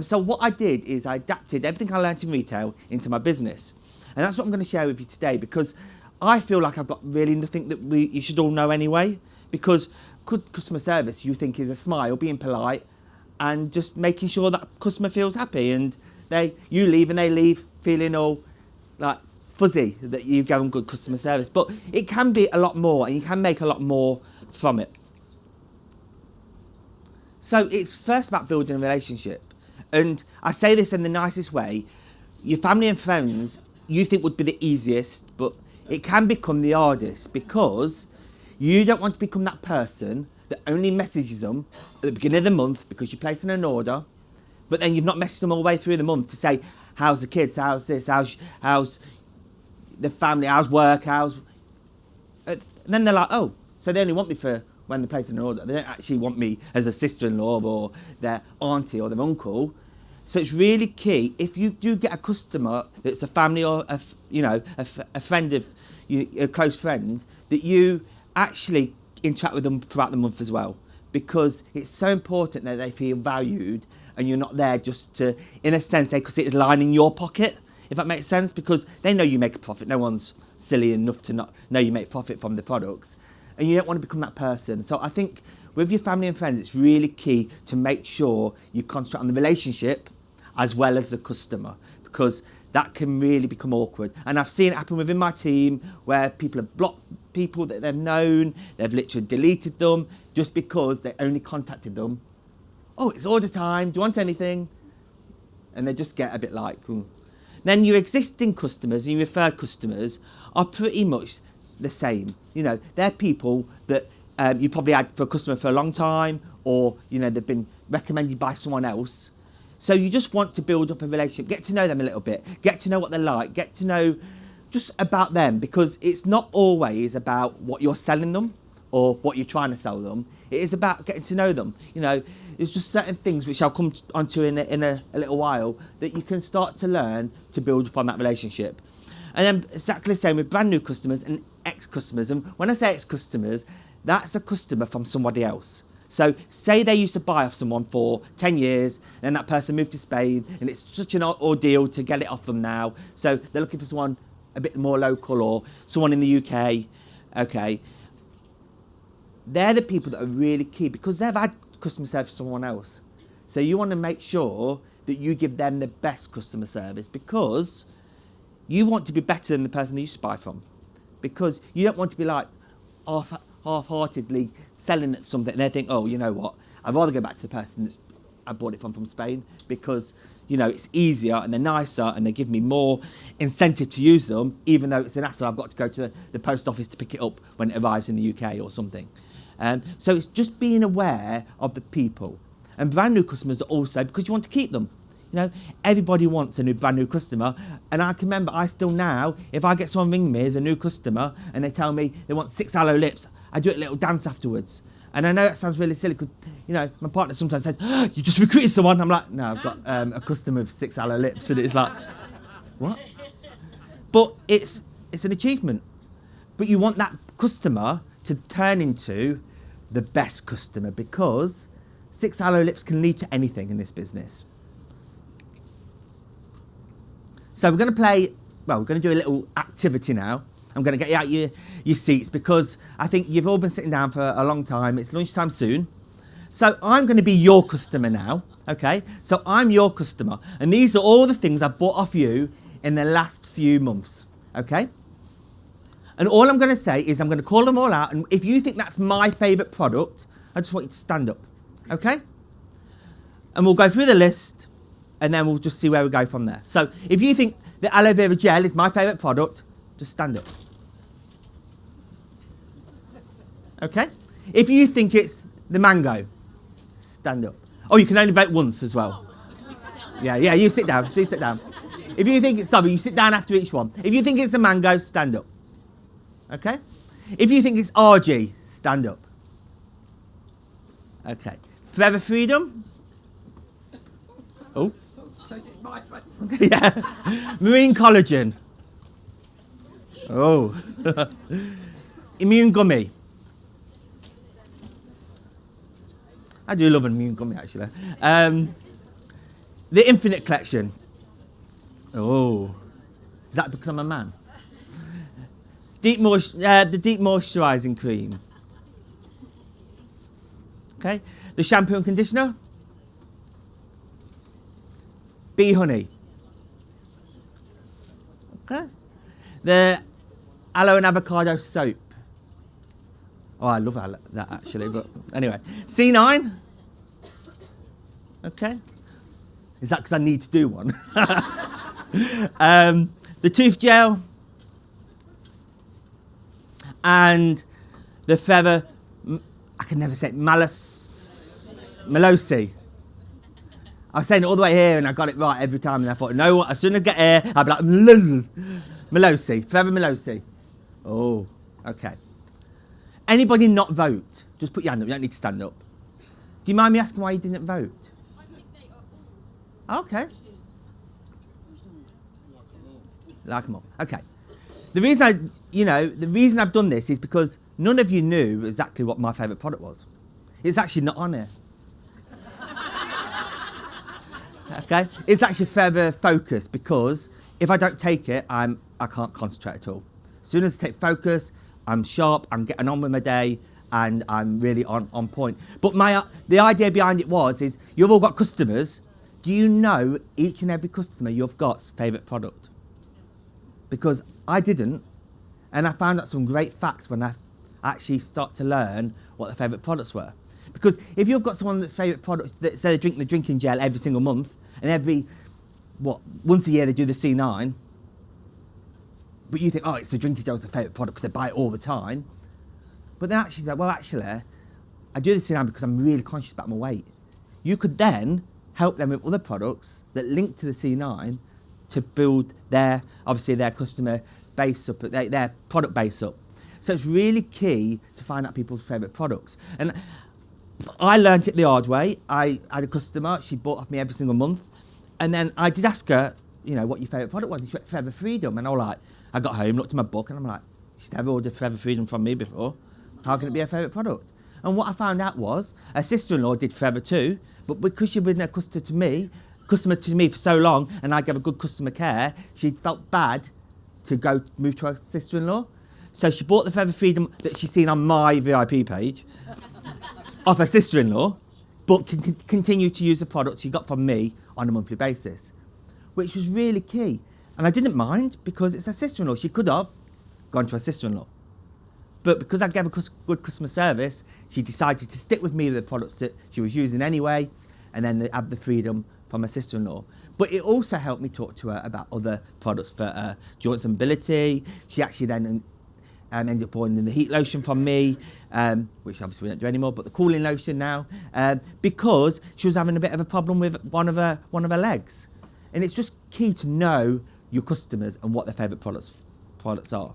So what I did is I adapted everything I learnt in retail into my business. And that's what I'm going to share with you today, because I feel like I've got really nothing that you should all know anyway. Because good customer service, you think, is a smile, being polite, and just making sure that customer feels happy, and you leave and they leave feeling all fuzzy that you've given good customer service. But it can be a lot more, and you can make a lot more from it. So it's first about building a relationship. And I say this in the nicest way. Your family and friends, you think would be the easiest, but it can become the hardest, because you don't want to become that person that only messages them at the beginning of the month because you're placing an order, but then you've not messaged them all the way through the month to say, how's the kids, how's this, how's the family, how's work, and then they're like, oh, so they only want me for when they're placing an order. They don't actually want me as a sister-in-law or their auntie or their uncle. So it's really key, if you do get a customer that's a family or a friend of a close friend, that you actually interact with them throughout the month as well, because it's so important that they feel valued, and you're not there just to, in a sense, they could see it as lining your pocket, if that makes sense, because they know you make a profit. No one's silly enough to not know you make profit from the products, and you don't want to become that person. So I think with your family and friends, it's really key to make sure you concentrate on the relationship as well as the customer, because that can really become awkward. And I've seen it happen within my team where people have blocked people that they've known, they've literally deleted them just because they only contacted them. Oh, it's order time, do you want anything? And they just get a bit like, ooh. Then your existing customers and your referred customers are pretty much the same. They're people that you probably had for a customer for a long time, or, they've been recommended by someone else. So you just want to build up a relationship, get to know them a little bit, get to know what they're like, get to know just about them, because it's not always about what you're selling them or what you're trying to sell them. It is about getting to know them. There's just certain things which I'll come onto in a little while that you can start to learn to build upon that relationship. And then exactly the same with brand new customers and ex-customers. And when I say ex-customers, that's a customer from somebody else. So say they used to buy off someone for 10 years, then that person moved to Spain, and it's such an ordeal to get it off them now. So they're looking for someone a bit more local, or someone in the UK. Okay. They're the people that are really key, because they've had customer service from someone else. So you want to make sure that you give them the best customer service, because you want to be better than the person that you used to buy from. Because you don't want to be like half-heartedly selling at something and they think, oh, you know what, I'd rather go back to the person that I bought it from Spain, because, you know, it's easier and they're nicer and they give me more incentive to use them, even though it's an hassle. I've got to go to the post office to pick it up when it arrives in the UK or something. So it's just being aware of the people. And brand new customers are also because you want to keep them. You know, everybody wants a brand new customer. And I can remember, I still now, if I get someone ring me as a new customer and they tell me they want 6 aloe lips, I do a little dance afterwards. And I know that sounds really silly because, you know, my partner sometimes says, oh, you just recruited someone. I'm like, no, I've got a customer with 6 aloe lips. And it's like, what? But it's an achievement. But you want that customer to turn into the best customer, because 6 aloe lips can lead to anything in this business. So we're going to do a little activity now. I'm going to get you out your seats because I think you've all been sitting down for a long time. It's lunchtime soon. So I'm going to be your customer now, okay? So I'm your customer. And these are all the things I've bought off you in the last few months, okay? And all I'm going to say is I'm going to call them all out. And if you think that's my favourite product, I just want you to stand up, okay? And we'll go through the list and then we'll just see where we go from there. So if you think the aloe vera gel is my favourite product, just stand up. Okay? If you think it's the mango, stand up. Oh, you can only vote once as well. Yeah, you sit down. So you sit down. If you think it's you sit down after each one. If you think it's a mango, stand up. Okay? If you think it's RG, stand up. Okay. Forever Freedom. Oh. Shows it's my favourite. Yeah. Marine Collagen. Oh. Immune Gummy. I do love an Immune Gummy, actually. The Infinite Collection. Oh. Is that because I'm a man? The Deep Moisturising Cream. Okay. The Shampoo and Conditioner. Bee Honey. Okay. The Aloe and Avocado Soap. Oh, I love that actually, but anyway. C9. Okay. Is that because I need to do one? The Tooth Gel. And the Forever, I can never say it, Melosi. I was saying it all the way here and I got it right every time, and I thought, no, as soon as I get here, I'll be like, Melosi, Forever Melosi. Oh, okay. Anybody not vote? Just put your hand up, you don't need to stand up. Do you mind me asking why you didn't vote? Okay. Like them all. Okay. The reason I've done this is because none of you knew exactly what my favourite product was. It's actually not on here. Okay? It's actually Forever Focus, because if I don't take it, I can't concentrate at all. As soon as I take Focus, I'm sharp, I'm getting on with my day, and I'm really on point. But the idea behind it is you've all got customers. Do you know each and every customer you've got's favourite product? Because I didn't, and I found out some great facts when I actually start to learn what their favourite products were. Because if you've got someone that's favourite product, that say they drink the drinking gel every single month, and once a year they do the C9, but you think, oh, it's the drinking gel's their favourite product because they buy it all the time. But then actually say, well, actually, I do the C9 because I'm really conscious about my weight. You could then help them with other products that link to the C9 to build their customer base up, their product base up. So it's really key to find out people's favourite products. And I learned it the hard way. I had a customer, she bought off me every single month. And then I did ask her, what your favourite product was. And she went, Forever Freedom. And I got home, looked at my book, and I'm like, she's never ordered Forever Freedom from me before. How can it be her favourite product? And what I found out was, her sister-in-law did Forever too, but because she'd been a customer to me for so long, and I gave her good customer care, she felt bad to move to her sister-in-law. So she bought the Forever Freedom that she's seen on my VIP page off her sister-in-law, but can continue to use the products you got from me on a monthly basis, which was really key. And I didn't mind because it's her sister-in-law. She could have gone to her sister-in-law. But because I gave her good customer service, she decided to stick with me with the products that she was using anyway, and then have the freedom from her sister-in-law. But it also helped me talk to her about other products for joints and mobility. She actually then ended up ordering the heat lotion from me, which obviously we don't do anymore, but the cooling lotion now, because she was having a bit of a problem with one of her legs. And it's just key to know your customers and what their favourite products are.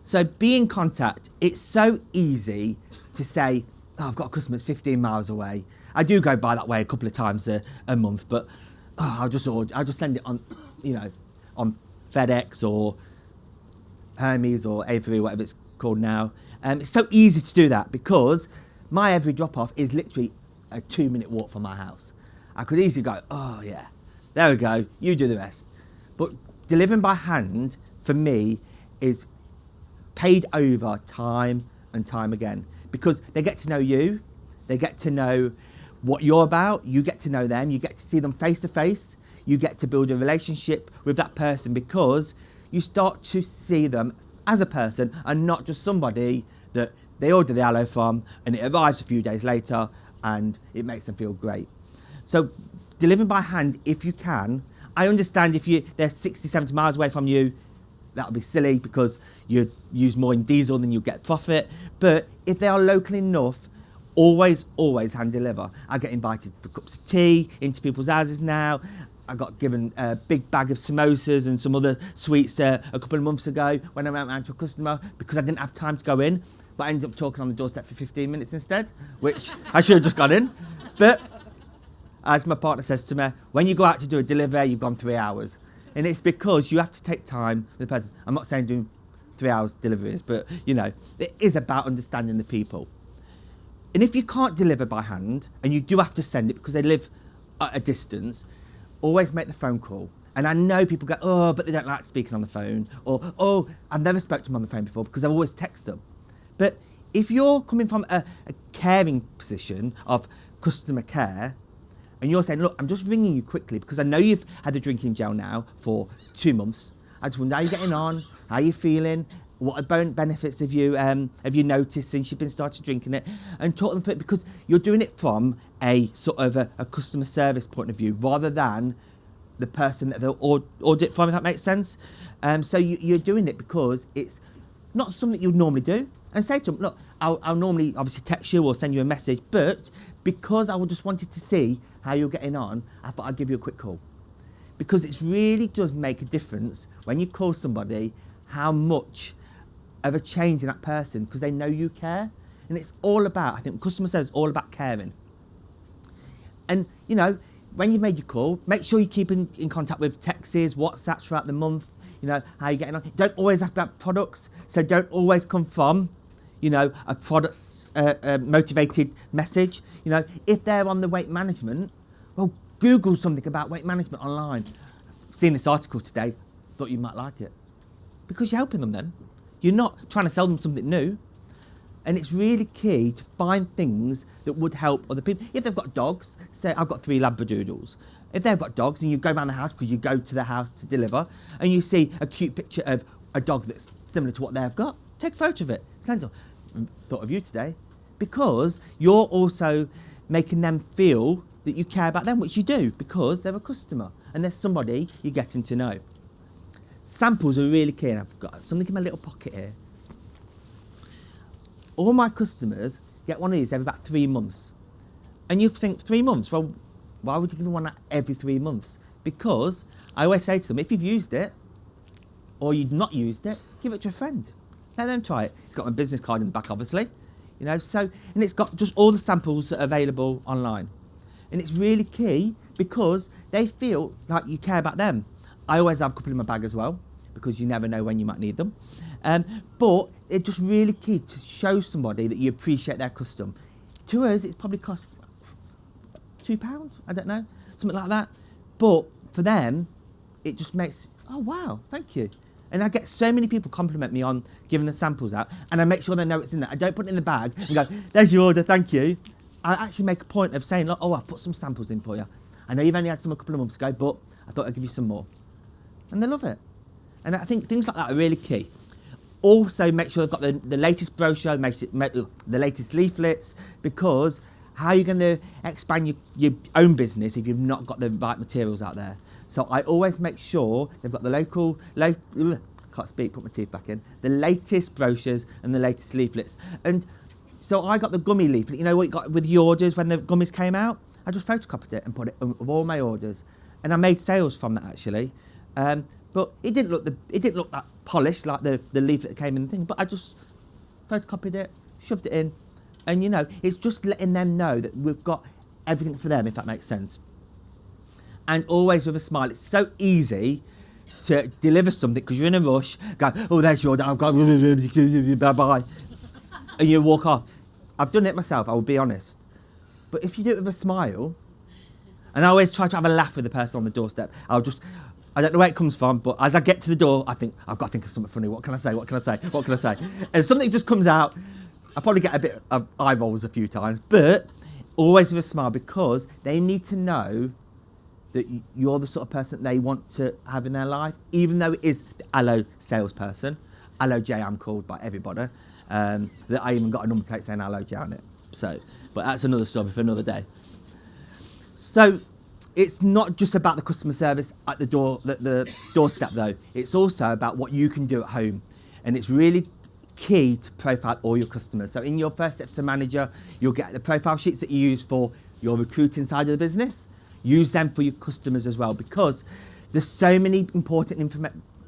So be in contact. It's so easy to say, oh, I've got a customer that's 15 miles away. I do go by that way a couple of times a month, but I'll just send it on, on FedEx or Hermes or Avery, whatever it's called now. It's so easy to do that because my every drop-off is literally a 2-minute walk from my house. I could easily go, oh yeah, there we go, you do the rest. But delivering by hand, for me, is paid over time and time again because they get to know you, they get to know what you're about, you get to know them, you get to see them face to face, you get to build a relationship with that person because you start to see them as a person and not just somebody that they order the aloe from and it arrives a few days later and it makes them feel great. So delivering by hand if you can. I understand if they're 60, 70 miles away from you, that would be silly because you use more in diesel than you get profit. But if they are local enough, always hand deliver. I get invited for cups of tea into people's houses now. I got given a big bag of samosas and some other sweets a couple of months ago when I went round to a customer because I didn't have time to go in, but I ended up talking on the doorstep for 15 minutes instead, which I should have just gone in. But as my partner says to me, when you go out to do a delivery, you've gone 3 hours. And it's because you have to take time with the person. I'm not saying doing 3 hours deliveries, but it is about understanding the people. And if you can't deliver by hand and you do have to send it because they live at a distance, always make the phone call. And I know people go, oh, but they don't like speaking on the phone, or oh, I've never spoken to them on the phone before because I always text them. But if you're coming from a caring position of customer care, and you're saying, look, I'm just ringing you quickly because I know you've had the drinking gel now for 2 months. I just wonder how you're getting on, how you're feeling, what benefits have you noticed since you've been started drinking it, and talk them through it because you're doing it from a sort of a customer service point of view rather than the person that they'll order it from, if that makes sense. So you're doing it because it's not something you'd normally do. And say to them, look, I'll normally obviously text you or send you a message, but because I just wanted to see how you're getting on, I thought I'd give you a quick call. Because it really does make a difference when you call somebody how much of a change in that person because they know you care. And it's all about, I think customer service is all about caring. And, when you've made your call, make sure you keep in contact with texts, WhatsApps throughout the month, how you're getting on. You don't always have to have products, so don't always come from a product motivated message. If they're on the weight management, well, Google something about weight management online. I've seen this article today, thought you might like it. Because you're helping them then. You're not trying to sell them something new. And it's really key to find things that would help other people. If they've got dogs, say I've got 3 Labradoodles. If they've got dogs and you go around the house because you go to the house to deliver and you see a cute picture of a dog that's similar to what they've got, take a photo of it, send it. Thought of you today because you're also making them feel that you care about them, which you do because they're a customer and they're somebody you're getting to know. Samples are really key, and I've got something in my little pocket here. All my customers get one of these every about 3 months. And you think 3 months? Well, why would you give them one every 3 months? Because I always say to them, if you've used it or you've not used it, give it to a friend. Let them try it. It's got my business card in the back, obviously. And it's got just all the samples that are available online. And it's really key because they feel like you care about them. I always have a couple in my bag as well because you never know when you might need them. But it's just really key to show somebody that you appreciate their custom. To us, it probably costs £2, I don't know, something like that. But for them, it just makes, oh wow, thank you. And I get so many people compliment me on giving the samples out, and I make sure they know it's in there. I don't put it in the bag and go, there's your order, thank you. I actually make a point of saying, look, oh, I've put some samples in for you. I know you've only had some a couple of months ago, but I thought I'd give you some more. And they love it. And I think things like that are really key. Also, make sure they've got the latest brochure, the latest leaflets, because how are you going to expand your own business if you've not got the right materials out there? So I always make sure they've got the can't speak, put my teeth back in, the latest brochures and the latest leaflets. And so I got the gummy leaflet, you know what you got with the orders when the gummies came out? I just photocopied it and put it with all my orders. And I made sales from that actually. But it didn't look that polished like the leaflet that came in the thing, but I just photocopied it, shoved it in, and you know, it's just letting them know that we've got everything for them, if that makes sense. And always with a smile. It's so easy to deliver something because you're in a rush, go, oh, there's your order, I've got, bye-bye, and you walk off. I've done it myself, I will be honest. But if you do it with a smile, and I always try to have a laugh with the person on the doorstep, I don't know where it comes from, but as I get to the door, I think, I've got to think of something funny. What can I say? What can I say? What can I say? And something just comes out. I probably get a bit of eye rolls a few times, but always with a smile because they need to know that you're the sort of person that they want to have in their life, even though it is the hello salesperson. Hello Jay, I'm called by everybody. That I even got a number plate saying hello Jay on it. So, but that's another story for another day. So, it's not just about the customer service at the doorstep though. It's also about what you can do at home. And it's really key to profile all your customers. So in your first steps to manager, you'll get the profile sheets that you use for your recruiting side of the business. Use them for your customers as well, because there's so many important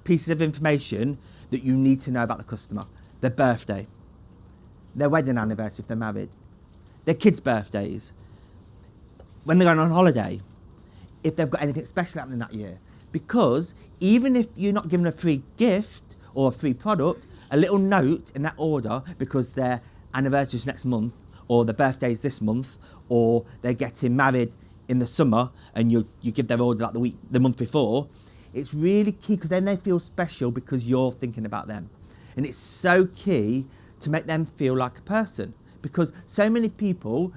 pieces of information that you need to know about the customer. Their birthday, their wedding anniversary if they're married, their kids' birthdays, when they're going on holiday, if they've got anything special happening that year. Because even if you're not given a free gift or a free product, a little note in that order, because their anniversary is next month, or their birthday is this month, or they're getting married in the summer, and you give their order like the month before, it's really key, because then they feel special because you're thinking about them. And it's so key to make them feel like a person, because so many people,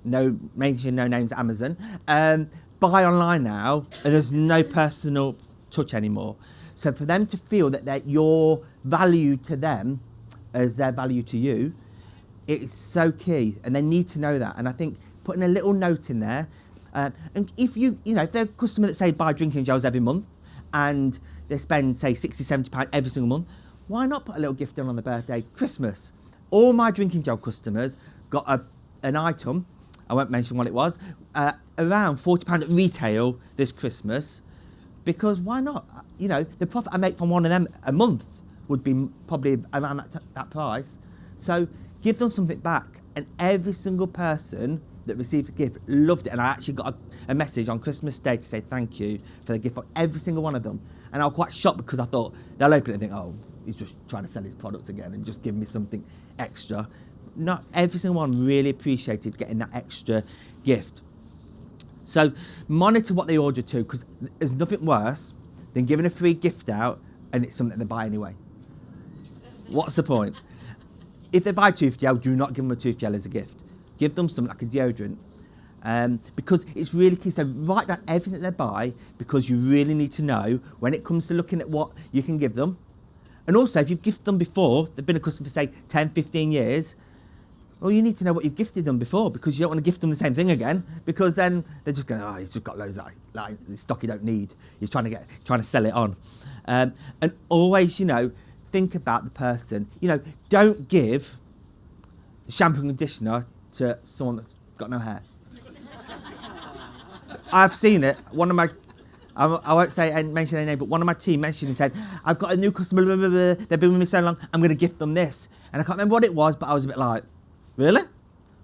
mention no names, Amazon, buy online now, and there's no personal touch anymore. So for them to feel that you're valued to them as their value to you, it's so key, and they need to know that. And I think putting a little note in there, and if if they're a customer that say buy drinking gels every month, and they spend say £60-70 every single month, why not put a little gift in on the birthday, Christmas? All my drinking gel customers got an item, I won't mention what it was, around £40 at retail this Christmas, because why not? The profit I make from one of them a month would be probably around that price. So give them something back. And every single person that received a gift loved it. And I actually got a message on Christmas Day to say thank you for the gift for every single one of them. And I was quite shocked, because I thought they'll open it and think, oh, he's just trying to sell his products again and just give me something extra. Not every single one really appreciated getting that extra gift. So monitor what they order too, because there's nothing worse than giving a free gift out and it's something they buy anyway. What's the point? If they buy tooth gel, do not give them a tooth gel as a gift. Give them something like a deodorant, because it's really key. So write down everything that they buy, because you really need to know when it comes to looking at what you can give them. And also, if you've gifted them before, they've been a customer for say 10, 15 years, well, you need to know what you've gifted them before, because you don't want to gift them the same thing again, because then they're just going, oh, he's just got loads of like stock you don't need. He's trying to sell it on. And always, think about the person. Don't give shampoo and conditioner to someone that's got no hair. I've seen it. I won't mention any name, but one of my team mentioned and said, I've got a new customer, blah, blah, blah. They've been with me so long, I'm going to gift them this. And I can't remember what it was, but I was a bit like, really?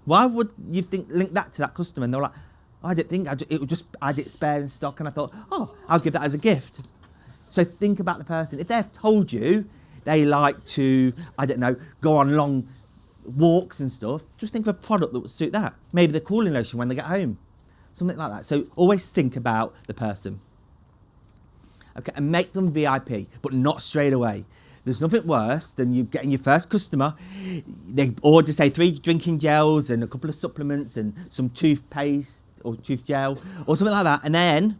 Why would you link that to that customer? And they were like, I didn't think, I had it spare in stock, and I thought, oh, I'll give that as a gift. So think about the person. If they've told you they like to, go on long walks and stuff, just think of a product that would suit that. Maybe the cooling lotion when they get home. Something like that. So always think about the person. Okay, and make them VIP, but not straight away. there's nothing worse than you getting your first customer. They order, say, 3 drinking gels and a couple of supplements and some toothpaste or tooth gel or something like that. And then,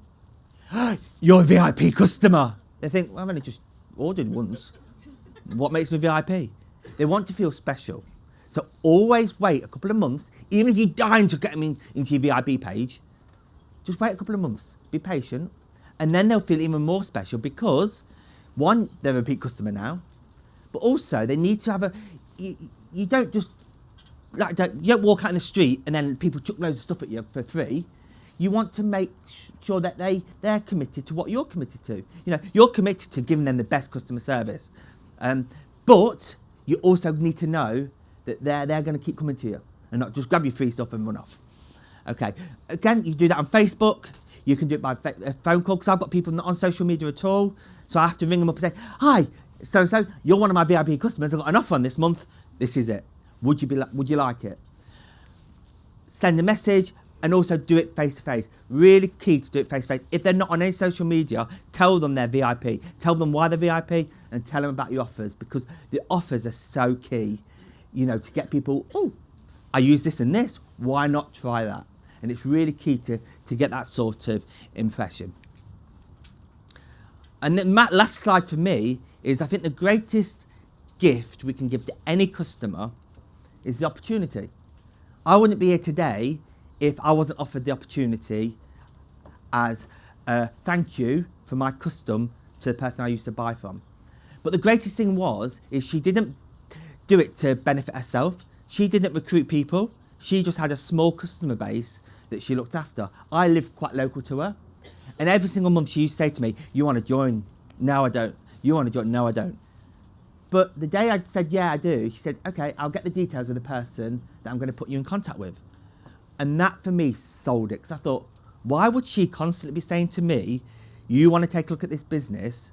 you're a VIP customer. They think, well, I've only just ordered once. What makes me VIP? They want to feel special. So always wait a couple of months, even if you're dying to get them into your VIP page, just wait a couple of months, be patient, and then they'll feel even more special because, one, they're a repeat customer now, but also they need to have you don't just, you don't walk out in the street and then people chuck loads of stuff at you for free. You want to make sure that they're committed to what you're committed to. You know, you're committed to giving them the best customer service. But you also need to know that they're going to keep coming to you and not just grab your free stuff and run off. Okay, again, you do that on Facebook. You can do it by phone call, because I've got people not on social media at all. So I have to ring them up and say, hi, so you're one of my VIP customers. I've got an offer on this month. This is it. Would you like it? Send a message. And also do it face to face. Really key to do it face to face. If they're not on any social media, tell them they're VIP. Tell them why they're VIP and tell them about your offers, because the offers are so key, you know, to get people, oh, I use this and this, why not try that? And it's really key to get that sort of impression. And the last slide for me is, I think the greatest gift we can give to any customer is the opportunity. I wouldn't be here today if I wasn't offered the opportunity as a thank you for my custom to the person I used to buy from. But the greatest thing is she didn't do it to benefit herself. She didn't recruit people. She just had a small customer base that she looked after. I lived quite local to her. And every single month she used to say to me, you want to join? No, I don't. You want to join? No, I don't. But the day I said, yeah, I do, she said, okay, I'll get the details of the person that I'm going to put you in contact with. And that, for me, sold it. Because I thought, why would she constantly be saying to me, you want to take a look at this business,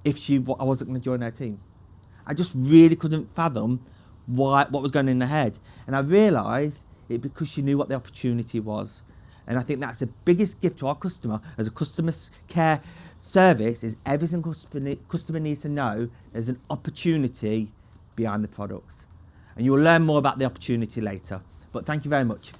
if I wasn't going to join her team? I just really couldn't fathom what was going in her head. And I realised it because she knew what the opportunity was. And I think that's the biggest gift to our customer as a customer care service, is every single customer needs to know there's an opportunity behind the products. And you'll learn more about the opportunity later. But thank you very much.